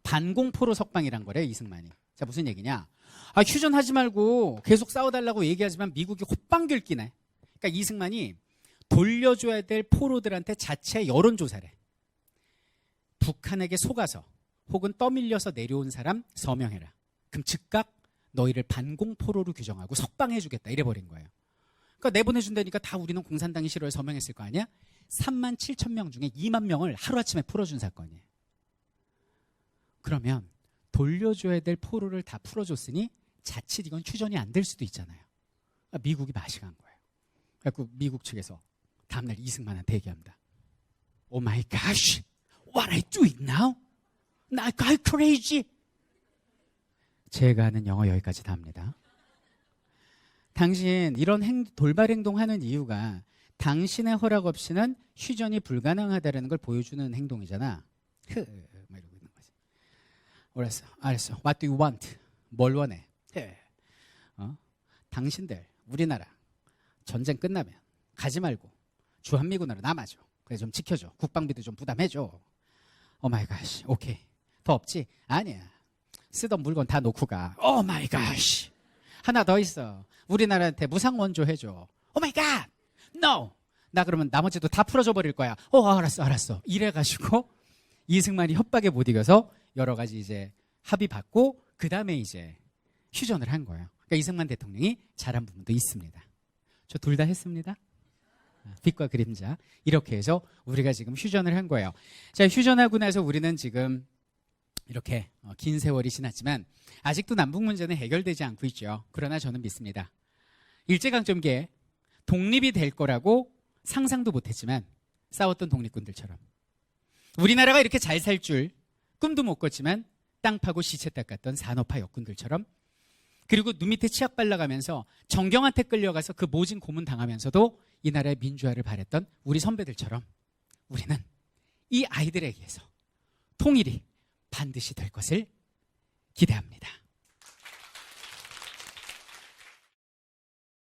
반공포로 석방이란 거래요. 이승만이. 자, 무슨 얘기냐. 휴전하지 말고 계속 싸워달라고 얘기하지만 미국이 호빵길 끼네. 그러니까 이승만이 돌려줘야 될 포로들한테 자체 여론조사래. 북한에게 속아서 혹은 떠밀려서 내려온 사람 서명해라. 그럼 즉각 너희를 반공포로로 규정하고 석방해주겠다. 이래버린 거예요. 그러니까 내보내준다니까 다 우리는 공산당이 싫어해 서명했을 거 아니야? 3만 7천 명 중에 2만 명을 하루아침에 풀어준 사건이에요. 그러면 돌려줘야 될 포로를 다 풀어줬으니 자칫 이건 휴전이 안 될 수도 있잖아요. 미국이 맛이 간 거예요. 그래서 미국 측에서 다음날 이승만한테 얘기합니다. Oh my gosh, what are you doing now? 나 crazy. 제가 하는 영어 여기까지 다 합니다. 당신 이런 돌발 행동하는 이유가 당신의 허락 없이는 휴전이 불가능하다는 걸 보여주는 행동이잖아. 막 이러고 있는 거지. 알았어. What do you want? 뭘 원해? 당신들 우리나라 전쟁 끝나면 가지 말고 주한미군으로 남아줘. 그래 좀 지켜줘. 국방비도 좀 부담해줘. 오 마이 갓. 오케이. 더 없지? 아니야. 쓰던 물건 다 놓고 가. 오 마이 갓. 하나 더 있어. 우리나라한테 무상 원조 해줘. 오 마이 갓. No. 나 그러면 나머지도 다 풀어줘 버릴 거야. 알았어. 이래가지고 이승만이 협박에 못 이겨서 여러 가지 이제 합의 받고 그 다음에 이제 휴전을 한 거예요. 그러니까 이승만 대통령이 잘한 부분도 있습니다. 저 둘 다 했습니다. 빛과 그림자. 이렇게 해서 우리가 지금 휴전을 한 거예요. 자, 휴전하고 나서 우리는 지금 이렇게 긴 세월이 지났지만 아직도 남북 문제는 해결되지 않고 있죠. 그러나 저는 믿습니다. 일제강점기에 독립이 될 거라고 상상도 못했지만 싸웠던 독립군들처럼 우리나라가 이렇게 잘 살 줄 꿈도 못 꿨지만 땅 파고 시체 닦았던 산업화 역군들처럼, 그리고 눈 밑에 치약 발라가면서 정경한테 끌려가서 그 모진 고문 당하면서도 이 나라의 민주화를 바랬던 우리 선배들처럼 우리는 이 아이들에게서 통일이 반드시 될 것을 기대합니다.